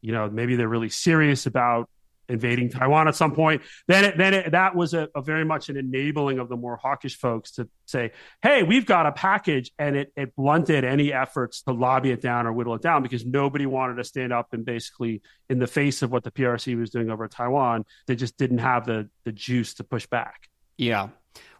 maybe they're really serious about invading Taiwan at some point. That was a very much an enabling of the more hawkish folks to say, hey, we've got a package, and it blunted any efforts to lobby it down or whittle it down because nobody wanted to stand up and basically in the face of what the PRC was doing over Taiwan, they just didn't have the juice to push back. Yeah.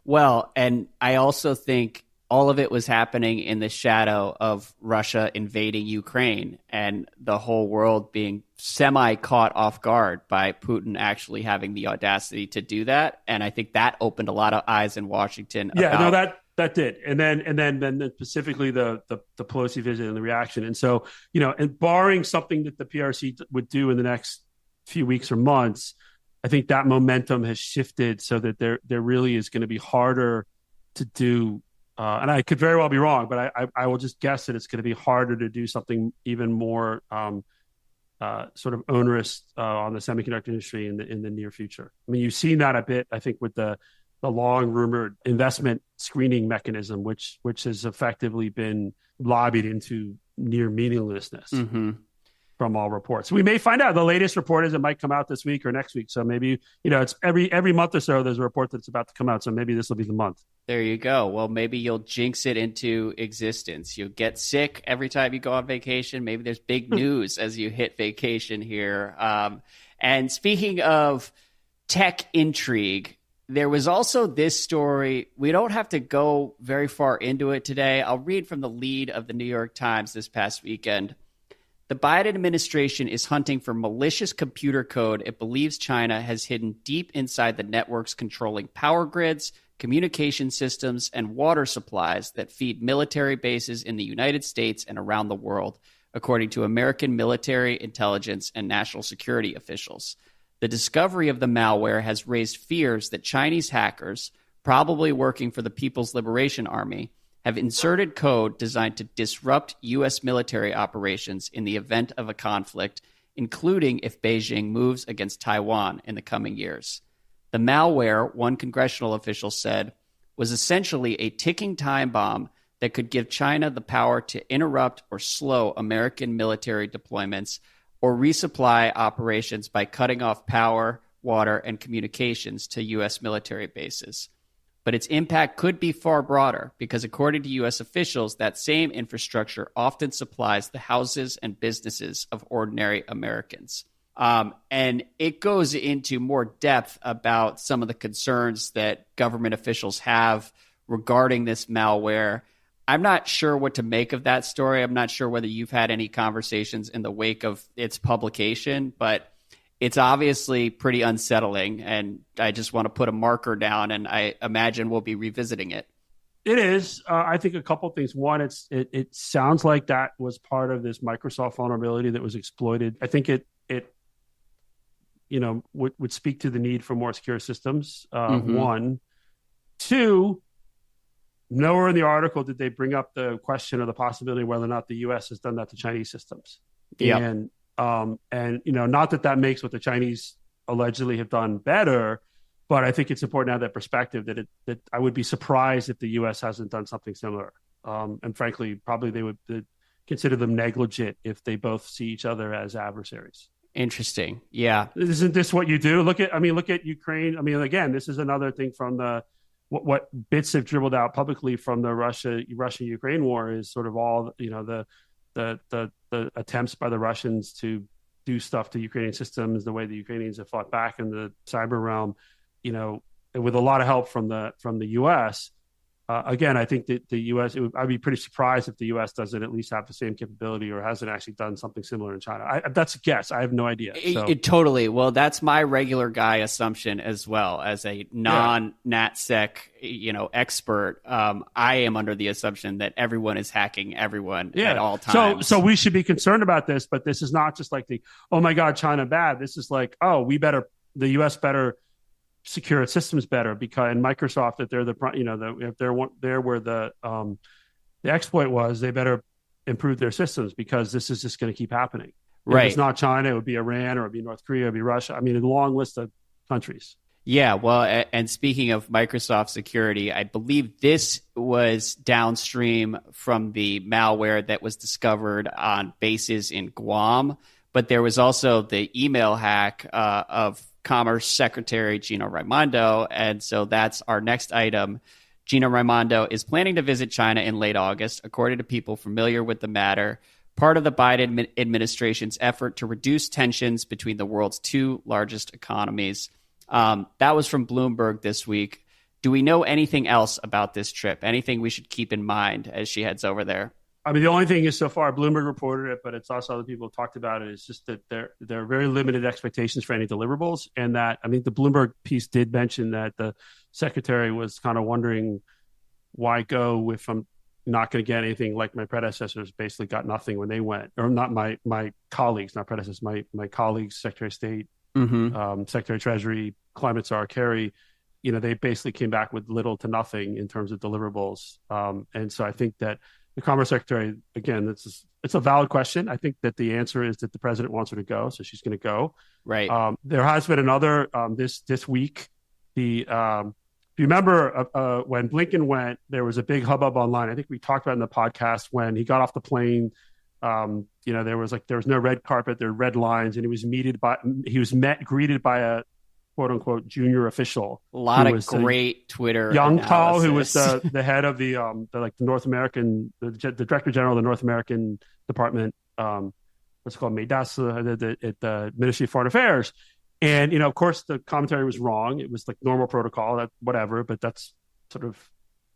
Well, and I also think all of it was happening in the shadow of Russia invading Ukraine and the whole world being semi-caught off guard by Putin actually having the audacity to do that. And I think that opened a lot of eyes in Washington. That did. And then specifically the Pelosi visit and the reaction. And so, and barring something that the PRC would do in the next few weeks or months, I think that momentum has shifted so that there really is going to be harder to do and I could very well be wrong, but I will just guess that it's going to be harder to do something even more sort of onerous on the semiconductor industry in the near future. I mean, you've seen that a bit, I think, with the long rumored investment screening mechanism, which has effectively been lobbied into near meaninglessness from all reports. We may find out. The latest report is it might come out this week or next week. So maybe, it's every month or so there's a report that's about to come out. So maybe this will be the month. There you go. Well, maybe you'll jinx it into existence. You'll get sick every time you go on vacation. Maybe there's big news as you hit vacation here. And speaking of tech intrigue, there was also this story. We don't have to go very far into it today. I'll read from the lead of the New York Times this past weekend. The Biden administration is hunting for malicious computer code it believes China has hidden deep inside the networks controlling power grids, communication systems, and water supplies that feed military bases in the United States and around the world, according to American military, intelligence, and national security officials. The discovery of the malware has raised fears that Chinese hackers, probably working for the People's Liberation Army, have inserted code designed to disrupt U.S. military operations in the event of a conflict, including if Beijing moves against Taiwan in the coming years. The malware, one congressional official said, was essentially a ticking time bomb that could give China the power to interrupt or slow American military deployments or resupply operations by cutting off power, water, and communications to U.S. military bases. But its impact could be far broader because, according to U.S. officials, that same infrastructure often supplies the houses and businesses of ordinary Americans. And it goes into more depth about some of the concerns that government officials have regarding this malware. I'm not sure what to make of that story. I'm not sure whether you've had any conversations in the wake of its publication, but it's obviously pretty unsettling, and I just want to put a marker down, and I imagine we'll be revisiting it. It is. I think a couple of things. One, it sounds like that was part of this Microsoft vulnerability that was exploited. I think it would speak to the need for more secure systems. One. Two, nowhere in the article did they bring up the question or the possibility of whether or not the U.S. has done that to Chinese systems. Yeah. And not that makes what the Chinese allegedly have done better, but I think it's important to have that perspective that I would be surprised if the U.S. hasn't done something similar. And frankly, probably they would consider them negligent if they both see each other as adversaries. Interesting. Yeah. Isn't this what you do? Look at Ukraine. I mean, again, this is another thing from what bits have dribbled out publicly from the Russia-Ukraine war is sort of all, the attempts by the Russians to do stuff to Ukrainian systems, the way the Ukrainians have fought back in the cyber realm, with a lot of help from the U.S. Again, I think that the U.S. I'd be pretty surprised if the U.S. doesn't at least have the same capability or hasn't actually done something similar in China. That's a guess. I have no idea. Totally. Well, that's my regular guy assumption as well. As a non-NatSec, expert, I am under the assumption that everyone is hacking everyone at all times. So we should be concerned about this, but this is not just like oh my God, China bad. This is like, the U.S. better secure its systems better because in Microsoft that they're if they're where the exploit was, they better improve their systems because this is just going to keep happening. Right. If it's not China, it would be Iran or it would be North Korea, it would be Russia. I mean, a long list of countries. Yeah, well, and speaking of Microsoft security, I believe this was downstream from the malware that was discovered on bases in Guam, but there was also the email hack of Commerce Secretary Gina Raimondo, and so that's our next item. Gina Raimondo is planning to visit China in late August, according to people familiar with the matter, part of the Biden administration's effort to reduce tensions between the world's two largest economies. That was from Bloomberg this week. Do we know anything else about this trip? Anything we should keep in mind as she heads over there? I mean, the only thing is so far Bloomberg reported it, but it's also other people have talked about it. It's just that there are very limited expectations for any deliverables. And that, I mean, the Bloomberg piece did mention that the secretary was kind of wondering why go if I'm not going to get anything like my predecessors basically got nothing when they went, or not my colleagues, not predecessors, my colleagues, Secretary of State, Secretary of Treasury, Climate Czar Kerry, they basically came back with little to nothing in terms of deliverables. And so I think that the Commerce Secretary, again, it's a valid question. I think that the answer is that the president wants her to go, so she's going to go. Right. There has been another this week. If you remember when Blinken went, there was a big hubbub online. I think we talked about it in the podcast when he got off the plane. There was no red carpet, there were red lines, and he was greeted by a quote unquote junior official. A lot of great Twitter. Yang Tao, who was the head of the North American, the Director General of the North American Department, what's it called, MEDAS, at the Ministry of Foreign Affairs. And, of course, the commentary was wrong. It was like normal protocol, whatever, but that's sort of,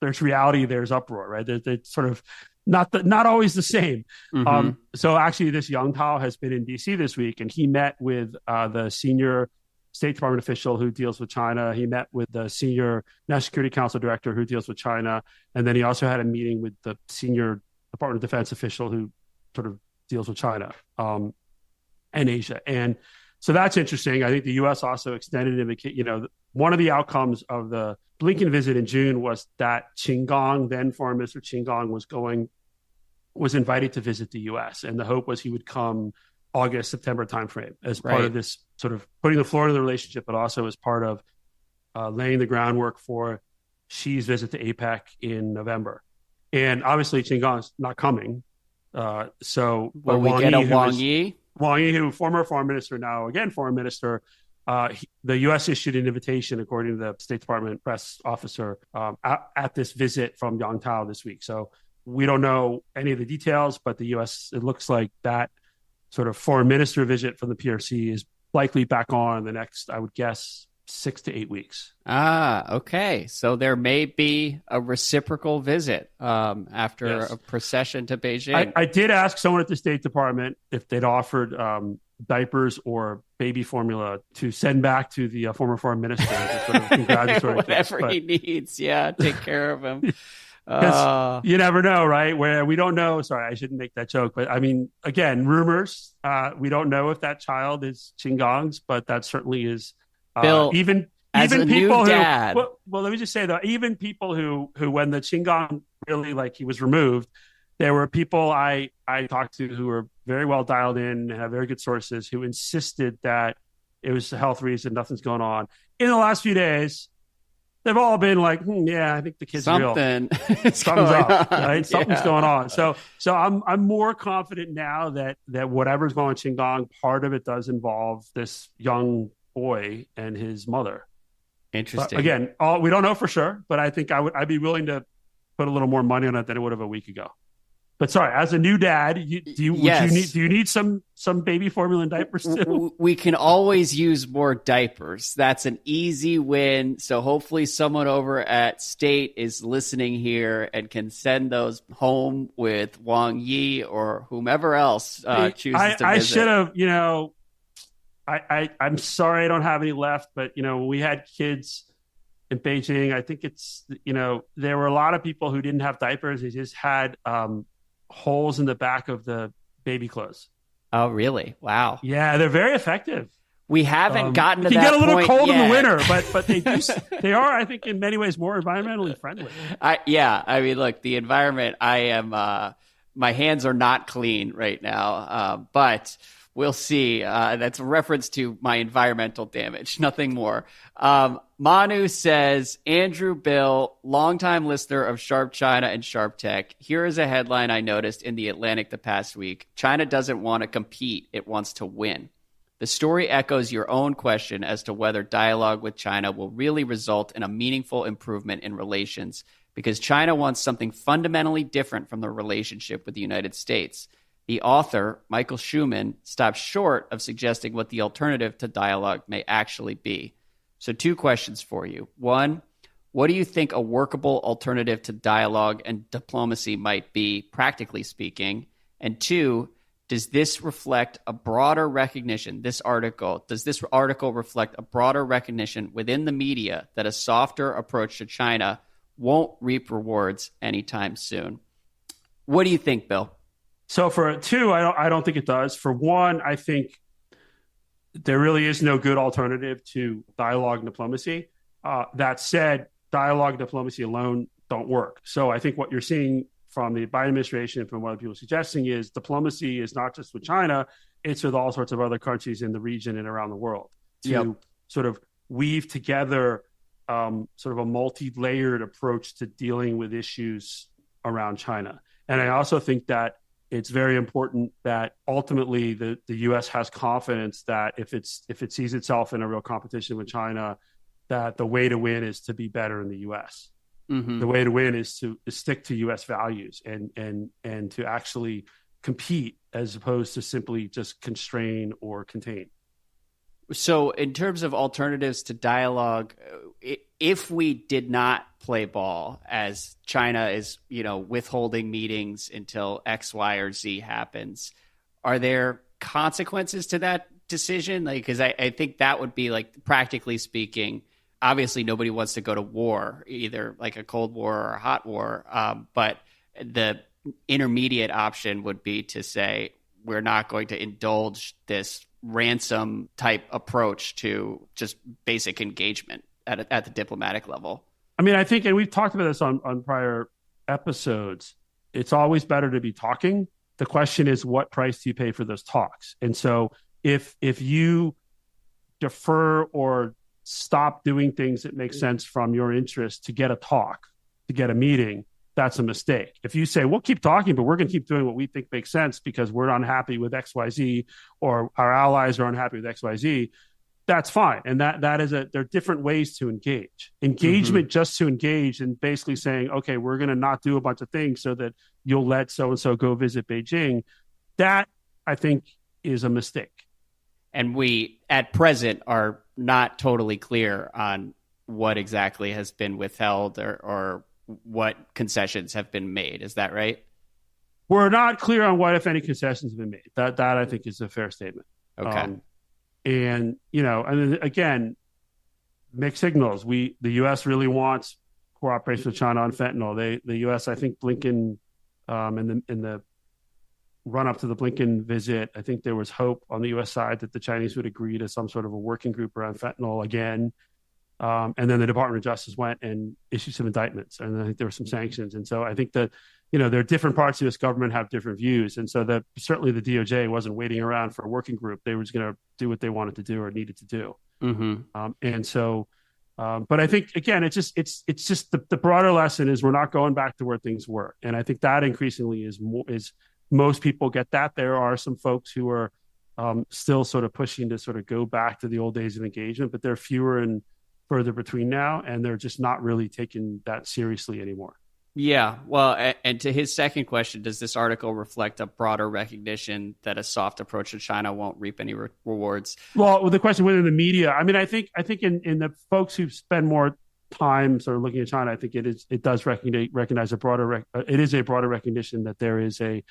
there's reality, there's uproar, right? It's sort of not always the same. Mm-hmm. So actually, this Yang Tao has been in D.C. this week, and he met with the senior State Department official who deals with China. He met with the senior National Security Council director who deals with China. And then he also had a meeting with the senior Department of Defense official who sort of deals with China and Asia. And so that's interesting. I think the U.S. also extended one of the outcomes of the Blinken visit in June was that Qin Gang, then Foreign Minister Qin Gang, was invited to visit the U.S. And the hope was he would come August, September timeframe as part of this sort of putting the floor to the relationship, but also as part of laying the groundwork for Xi's visit to APEC in November. And obviously, Qin Gang is not coming. So will we get a Wang Yi? Wang Yi, who former foreign minister, now again foreign minister, the U.S. issued an invitation, according to the State Department press officer, at this visit from Yang Tao this week. So we don't know any of the details, but the U.S., it looks like that sort of foreign minister visit from the PRC is likely back on in the next, I would guess, 6 to 8 weeks. Okay. So there may be a reciprocal visit after a procession to Beijing. I did ask someone at the State Department if they'd offered diapers or baby formula to send back to the former foreign minister. Sort of congratulatory Whatever he needs. Yeah, take care of him. You never know, right? Where we don't know. Sorry, I shouldn't make that joke. But I mean, again, rumors. We don't know if that child is Qin Gang's, but that certainly is. Bill, even people who, dad. well, let me just say though, even people who when the Qin Gang really he was removed, there were people I talked to who were very well dialed in and have very good sources who insisted that it was a health reason, nothing's going on. In the last few days, they've all been like, yeah, I think the kid's real. Something's up, right? Something's going on. So I'm more confident now that whatever's going on in Qin Gang, part of it does involve this young boy and his mother. Interesting. But again, we don't know for sure, but I think I'd be willing to put a little more money on it than I would have a week ago. But sorry, as a new dad, do you need some baby formula and diapers too? We can always use more diapers. That's an easy win. So hopefully someone over at State is listening here and can send those home with Wang Yi or whomever else chooses to visit. I should have, I'm sorry I don't have any left, but when we had kids in Beijing, I think it's, there were a lot of people who didn't have diapers. They just had holes in the back of the baby clothes. Oh, really? Wow. Yeah, they're very effective. We haven't gotten to that point. It can get a little cold yet. in the winter, but they are, I think, in many ways more environmentally friendly. I mean, look, the environment, my hands are not clean right now, but we'll see. That's a reference to my environmental damage, nothing more. Manu says, Andrew Bill, longtime listener of Sharp China and Sharp Tech. Here is a headline I noticed in The Atlantic the past week. China doesn't want to compete. It wants to win. The story echoes your own question as to whether dialogue with China will really result in a meaningful improvement in relations, because China wants something fundamentally different from the relationship with the United States. The author, Michael Schumann, stops short of suggesting what the alternative to dialogue may actually be. So 2 questions for you. 1, what do you think a workable alternative to dialogue and diplomacy might be, practically speaking? And 2, does this reflect a broader recognition, does this article reflect a broader recognition within the media that a softer approach to China won't reap rewards anytime soon? What do you think, Bill? So for 2, I don't think it does. For 1, I think there really is no good alternative to dialogue and diplomacy. That said, dialogue and diplomacy alone don't work. So I think what you're seeing from the Biden administration, from what other people are suggesting, is diplomacy is not just with China, it's with all sorts of other countries in the region and around the world to sort of weave together sort of a multi-layered approach to dealing with issues around China. And I also think that it's very important that ultimately the U.S. has confidence that if it sees itself in a real competition with China, that the way to win is to be better in the U.S. Mm-hmm. The way to win is to stick to U.S. values and to actually compete as opposed to simply just constrain or contain. So in terms of alternatives to dialogue, if we did not play ball, as China is, withholding meetings until X, Y, or Z happens, are there consequences to that decision? Because I think that would be, practically speaking, obviously nobody wants to go to war, either like a Cold War or a hot war. But the intermediate option would be to say, we're not going to indulge this ransom type approach to just basic engagement at the diplomatic level. I mean, I think, and we've talked about this on prior episodes, it's always better to be talking. The question is, what price do you pay for those talks? And so if you defer or stop doing things that make sense from your interest to get a talk, to get a meeting, that's a mistake. If you say, we'll keep talking, but we're going to keep doing what we think makes sense because we're unhappy with XYZ or our allies are unhappy with XYZ, that's fine. And there are different ways to engage. Engagement just to engage and basically saying, okay, we're going to not do a bunch of things so that you'll let so-and-so go visit Beijing. That, I think, is a mistake. And we, at present, are not totally clear on what exactly has been withheld or what concessions have been made. Is that right? We're not clear on what, if any, concessions have been made. That I think is a fair statement. Okay. And then again, mixed signals. The U.S. really wants cooperation with China on fentanyl. The U.S., I think Blinken, in the run up to the Blinken visit, I think there was hope on the U.S. side that the Chinese would agree to some sort of a working group around fentanyl again. And then the Department of Justice went and issued some indictments, and I think there were some sanctions. And so I think that, there are different parts of this government have different views. And so that certainly the DOJ wasn't waiting around for a working group. They were just going to do what they wanted to do or needed to do. And so, but I think, again, it's just the broader lesson is we're not going back to where things were. And I think that increasingly is most people get that. There are some folks who are still sort of pushing to sort of go back to the old days of engagement, but they're fewer and further between now, and they're just not really taking that seriously anymore. Yeah, well, and to his second question, does this article reflect a broader recognition that a soft approach to China won't reap any rewards? Well, the question within the media, I mean, I think in the folks who spend more time sort of looking at China, I think it does recognize a broader recognition that there is that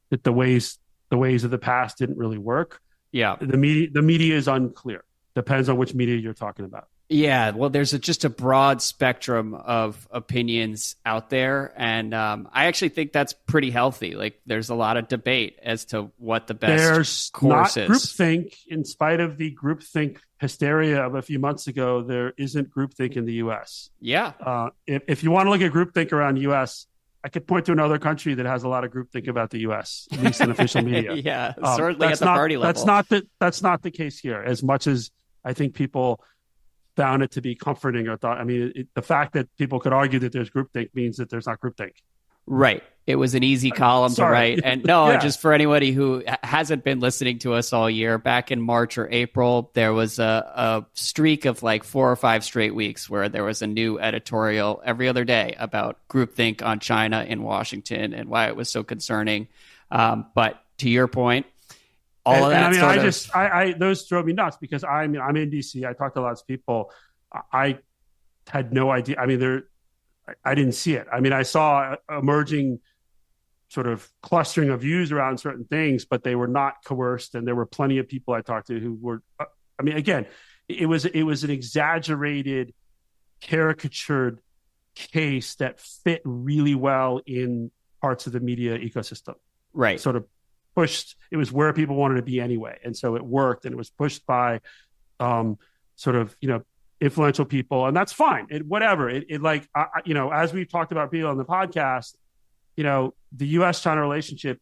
the ways of the past didn't really work. Yeah, the media is unclear. Depends on which media you're talking about. Yeah, well, there's just a broad spectrum of opinions out there, and I actually think that's pretty healthy. There's a lot of debate as to what the best course is. There's not groupthink. In spite of the groupthink hysteria of a few months ago, there isn't groupthink in the U.S. Yeah. If you want to look at groupthink around the U.S., I could point to another country that has a lot of groupthink about the U.S., at least in official media. Yeah, certainly at the party level. That's not the case here, as much as I think people found it to be comforting or thought. I mean, the fact that people could argue that there's groupthink means that there's not groupthink. Right. It was an easy column to write. And just for anybody who hasn't been listening to us all year, back in March or April, there was a streak of 4 or 5 straight weeks where there was a new editorial every other day about groupthink on China in Washington and why it was so concerning. But to your point, those drove me nuts because I'm in DC. I talked to lots of people. I had no idea. I mean, I didn't see it. I mean, I saw emerging sort of clustering of views around certain things, but they were not coerced. And there were plenty of people I talked to who were, I mean, again, it was an exaggerated, caricatured case that fit really well in parts of the media ecosystem. Right. Sort of pushed, it was where people wanted to be anyway. And so it worked, and it was pushed by sort of, influential people, and that's fine. Whatever. As we've talked about people on the podcast, the U.S.-China relationship,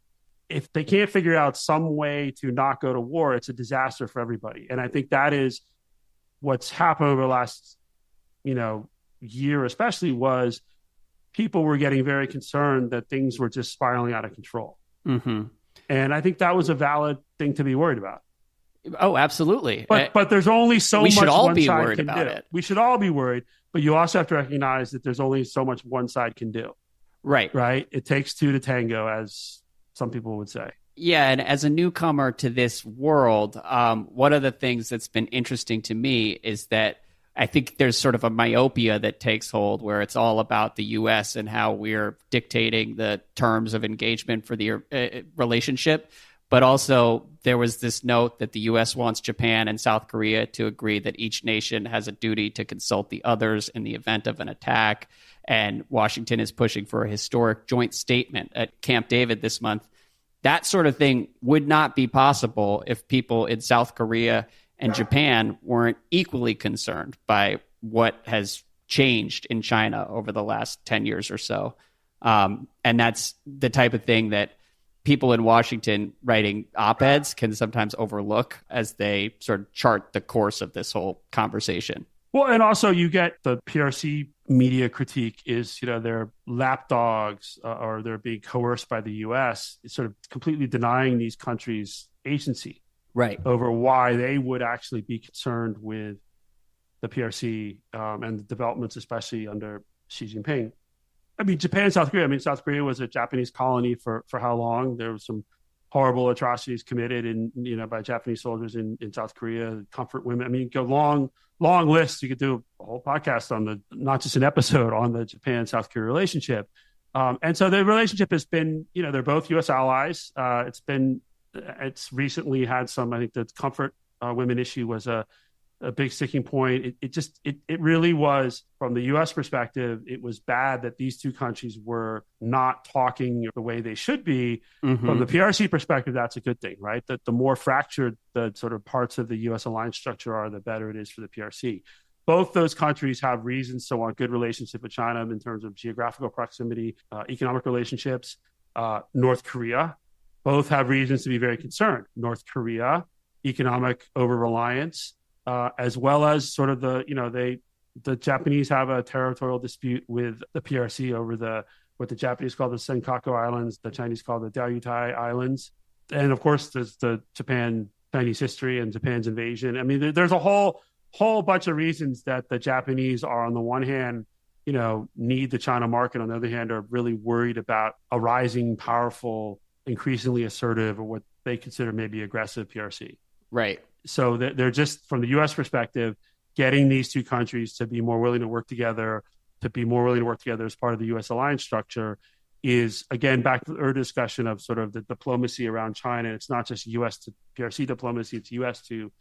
if they can't figure out some way to not go to war, it's a disaster for everybody. And I think that is what's happened over the last, year, especially, was people were getting very concerned that things were just spiraling out of control. Mm-hmm. And I think that was a valid thing to be worried about. Oh, absolutely. But there's only so much one side can do. It. We should all be worried, but you also have to recognize that there's only so much one side can do. Right. Right? It takes two to tango, as some people would say. Yeah, and as a newcomer to this world, one of the things that's been interesting to me is that I think there's sort of a myopia that takes hold where it's all about the U.S. and how we're dictating the terms of engagement for the relationship. But also there was this note that the U.S. wants Japan and South Korea to agree that each nation has a duty to consult the others in the event of an attack. And Washington is pushing for a historic joint statement at Camp David this month. That sort of thing would not be possible if people in South Korea and Japan weren't equally concerned by what has changed in China over the last 10 years or so. And that's the type of thing that people in Washington writing op-eds can sometimes overlook as they sort of chart the course of this whole conversation. Well, and also you get the PRC media critique is, they're lapdogs or they're being coerced by the U.S., sort of completely denying these countries agency. Right. Over why they would actually be concerned with the PRC and the developments, especially under Xi Jinping. I mean, Japan and South Korea. I mean, South Korea was a Japanese colony for how long? There were some horrible atrocities committed by Japanese soldiers in South Korea, comfort women. I mean, go long list. You could do a whole podcast on not just an episode on the Japan-South Korea relationship. And so the relationship has been, they're both U.S. allies. It's recently had some, I think the comfort women issue was a big sticking point. It really was, from the U.S. perspective, it was bad that these two countries were not talking the way they should be. Mm-hmm. From the PRC perspective, that's a good thing, right? That the more fractured the sort of parts of the U.S. alliance structure are, the better it is for the PRC. Both those countries have reasons to want good relationship with China in terms of geographical proximity, economic relationships. North Korea, both have reasons to be very concerned. North Korea, economic over-reliance, as well as sort of the Japanese have a territorial dispute with the PRC over what the Japanese call the Senkaku Islands, the Chinese call the Diaoyutai Islands. And of course, there's the Japan-Chinese history and Japan's invasion. I mean, there's a whole bunch of reasons that the Japanese are, on the one hand, need the China market. On the other hand, are really worried about a rising, powerful, increasingly assertive, or what they consider maybe aggressive PRC. Right. So they're just, from the U.S. perspective, getting these two countries to be more willing to work together, as part of the U.S. alliance structure is, again, back to our discussion of sort of the diplomacy around China. It's not just U.S. to PRC diplomacy, it's U.S. to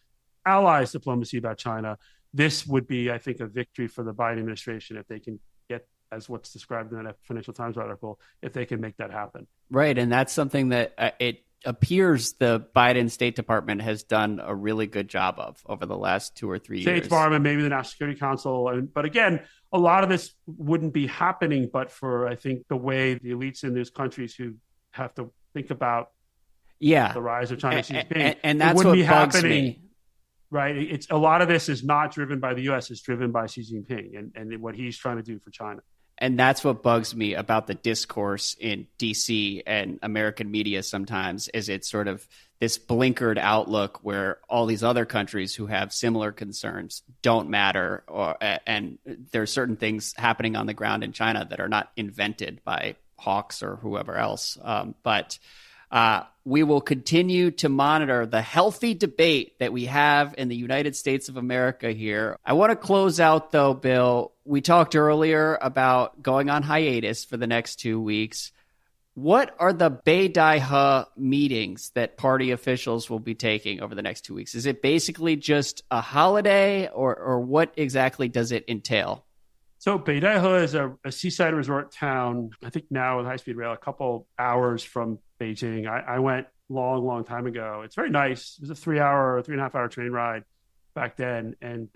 allies diplomacy about China. This would be, I think, a victory for the Biden administration if they can get, as what's described in that Financial Times article, if they can make that happen. Right. And that's something that it appears the Biden State Department has done a really good job of over the last 2 or 3 years. State Department, maybe the National Security Council. But again, a lot of this wouldn't be happening but for, I think, the way the elites in those countries who have to think about the rise of China. And that's what bugs me. Right. It's a lot of this is not driven by the U.S. It's driven by Xi Jinping and what he's trying to do for China. And that's what bugs me about the discourse in D.C. and American media sometimes, is it's sort of this blinkered outlook where all these other countries who have similar concerns don't matter, and there are certain things happening on the ground in China that are not invented by hawks or whoever else. But we will continue to monitor the healthy debate that we have in the United States of America here. I want to close out, though, Bill. We talked earlier about going on hiatus for the next 2 weeks. What are the Beidaihe meetings that party officials will be taking over the next 2 weeks? Is it basically just a holiday, or what exactly does it entail? So Beidaihe is a seaside resort town, I think now with high-speed rail, a couple hours from Beijing. I went long time ago. It's very nice. It was a 3.5 hour train ride back then. And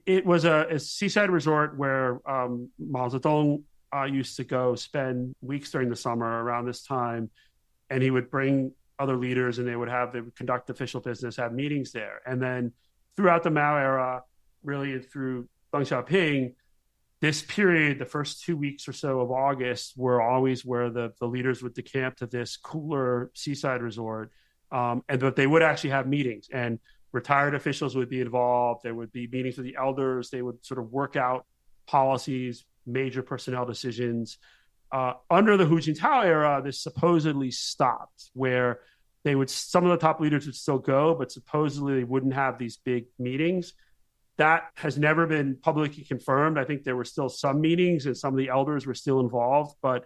It was a seaside resort where Mao Zedong used to go spend weeks during the summer around this time, and he would bring other leaders, and they would conduct official business, have meetings there. And then throughout the Mao era, really through Deng Xiaoping, this period, the first 2 weeks or so of August, were always where the leaders would decamp to this cooler seaside resort, but they would actually have meetings, and retired officials would be involved. There would be meetings with the elders. They would sort of work out policies, major personnel decisions. Under the Hu Jintao era, this supposedly stopped, where some of the top leaders would still go, but supposedly they wouldn't have these big meetings. That has never been publicly confirmed. I think there were still some meetings and some of the elders were still involved, but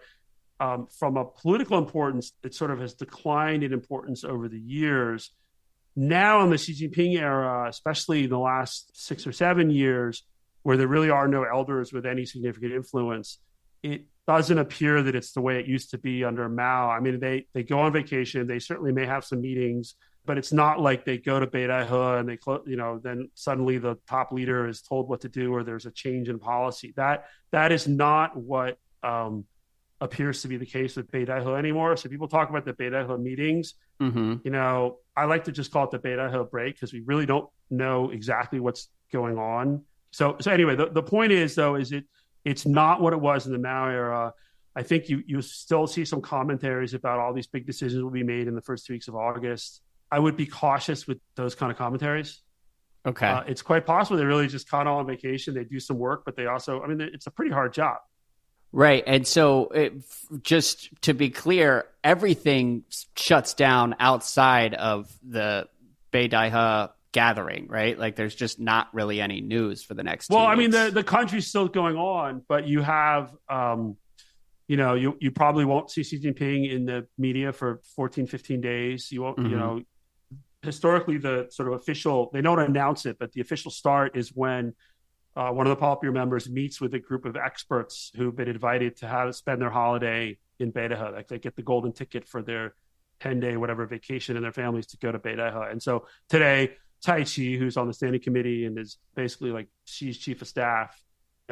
from a political importance, it sort of has declined in importance over the years. Now in the Xi Jinping era, especially in the last 6 or 7 years, where there really are no elders with any significant influence, it doesn't appear that it's the way it used to be under Mao. I mean, they go on vacation. They certainly may have some meetings, but it's not like they go to Beidaihe and then suddenly the top leader is told what to do or there's a change in policy. That is not what appears to be the case with Beidaihe anymore. So people talk about the Beidaihe meetings. I like to just call it the Beidaihe break because we really don't know exactly what's going on. So anyway, the point is, though, it's not what it was in the Mao era. I think you still see some commentaries about all these big decisions will be made in the first 2 weeks of August. I would be cautious with those kind of commentaries. Okay. It's quite possible they're really just kind of on vacation. They do some work, but they also, it's a pretty hard job. Right. And so just to be clear, everything shuts down outside of the Beidaihe gathering, right? Like there's just not really any news for the next 2 weeks. The country's still going on, but you have, you probably won't see Xi Jinping in the media for 14, 15 days. You won't, historically the sort of official, they don't announce it, but the official start is when one of the Politburo members meets with a group of experts who've been invited to spend their holiday in Beidaihe. Like they get the golden ticket for their 10-day whatever vacation and their families to go to Beidaihe. And so today, Tai Chi, who's on the standing committee and is basically like Xi's chief of staff,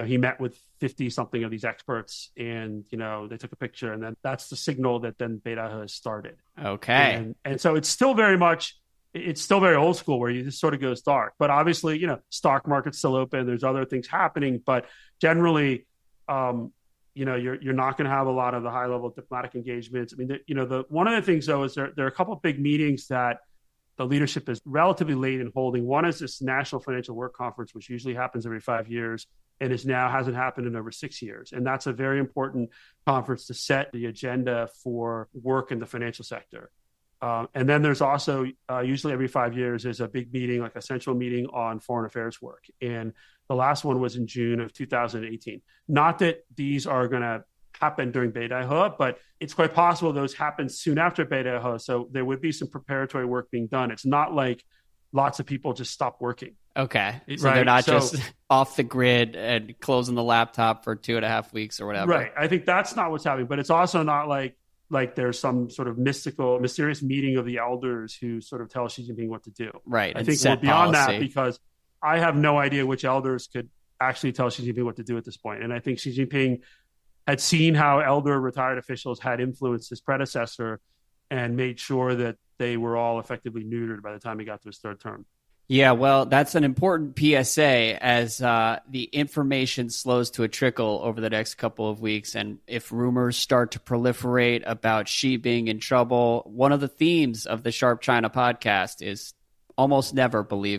he met with 50-something of these experts and, they took a picture, and then that's the signal that then Beidaihe has started. Okay. And so it's still very old school where you just sort of goes dark. But obviously, stock market's still open. There's other things happening. But generally, you're not going to have a lot of the high-level diplomatic engagements. One of the things, though, is there are a couple of big meetings that the leadership is relatively late in holding. One is this National Financial Work Conference, which usually happens every 5 years and hasn't happened in over 6 years. And that's a very important conference to set the agenda for work in the financial sector. And then there's also, usually every 5 years, there's a big meeting, like a central meeting on foreign affairs work. And the last one was in June of 2018. Not that these are going to happen during Beidaihe, but it's quite possible those happen soon after Beidaihe. So there would be some preparatory work being done. It's not like lots of people just stop working. Okay. So they're not just off the grid and closing the laptop for 2.5 weeks or whatever. Right. I think that's not what's happening, but it's also not like there's some sort of mysterious meeting of the elders who sort of tell Xi Jinping what to do. Right. I think we're beyond that because I have no idea which elders could actually tell Xi Jinping what to do at this point. And I think Xi Jinping had seen how elder retired officials had influenced his predecessor and made sure that they were all effectively neutered by the time he got to his third term. Yeah, well, that's an important PSA as the information slows to a trickle over the next couple of weeks. And if rumors start to proliferate about Xi being in trouble, one of the themes of the Sharp China podcast is almost never believe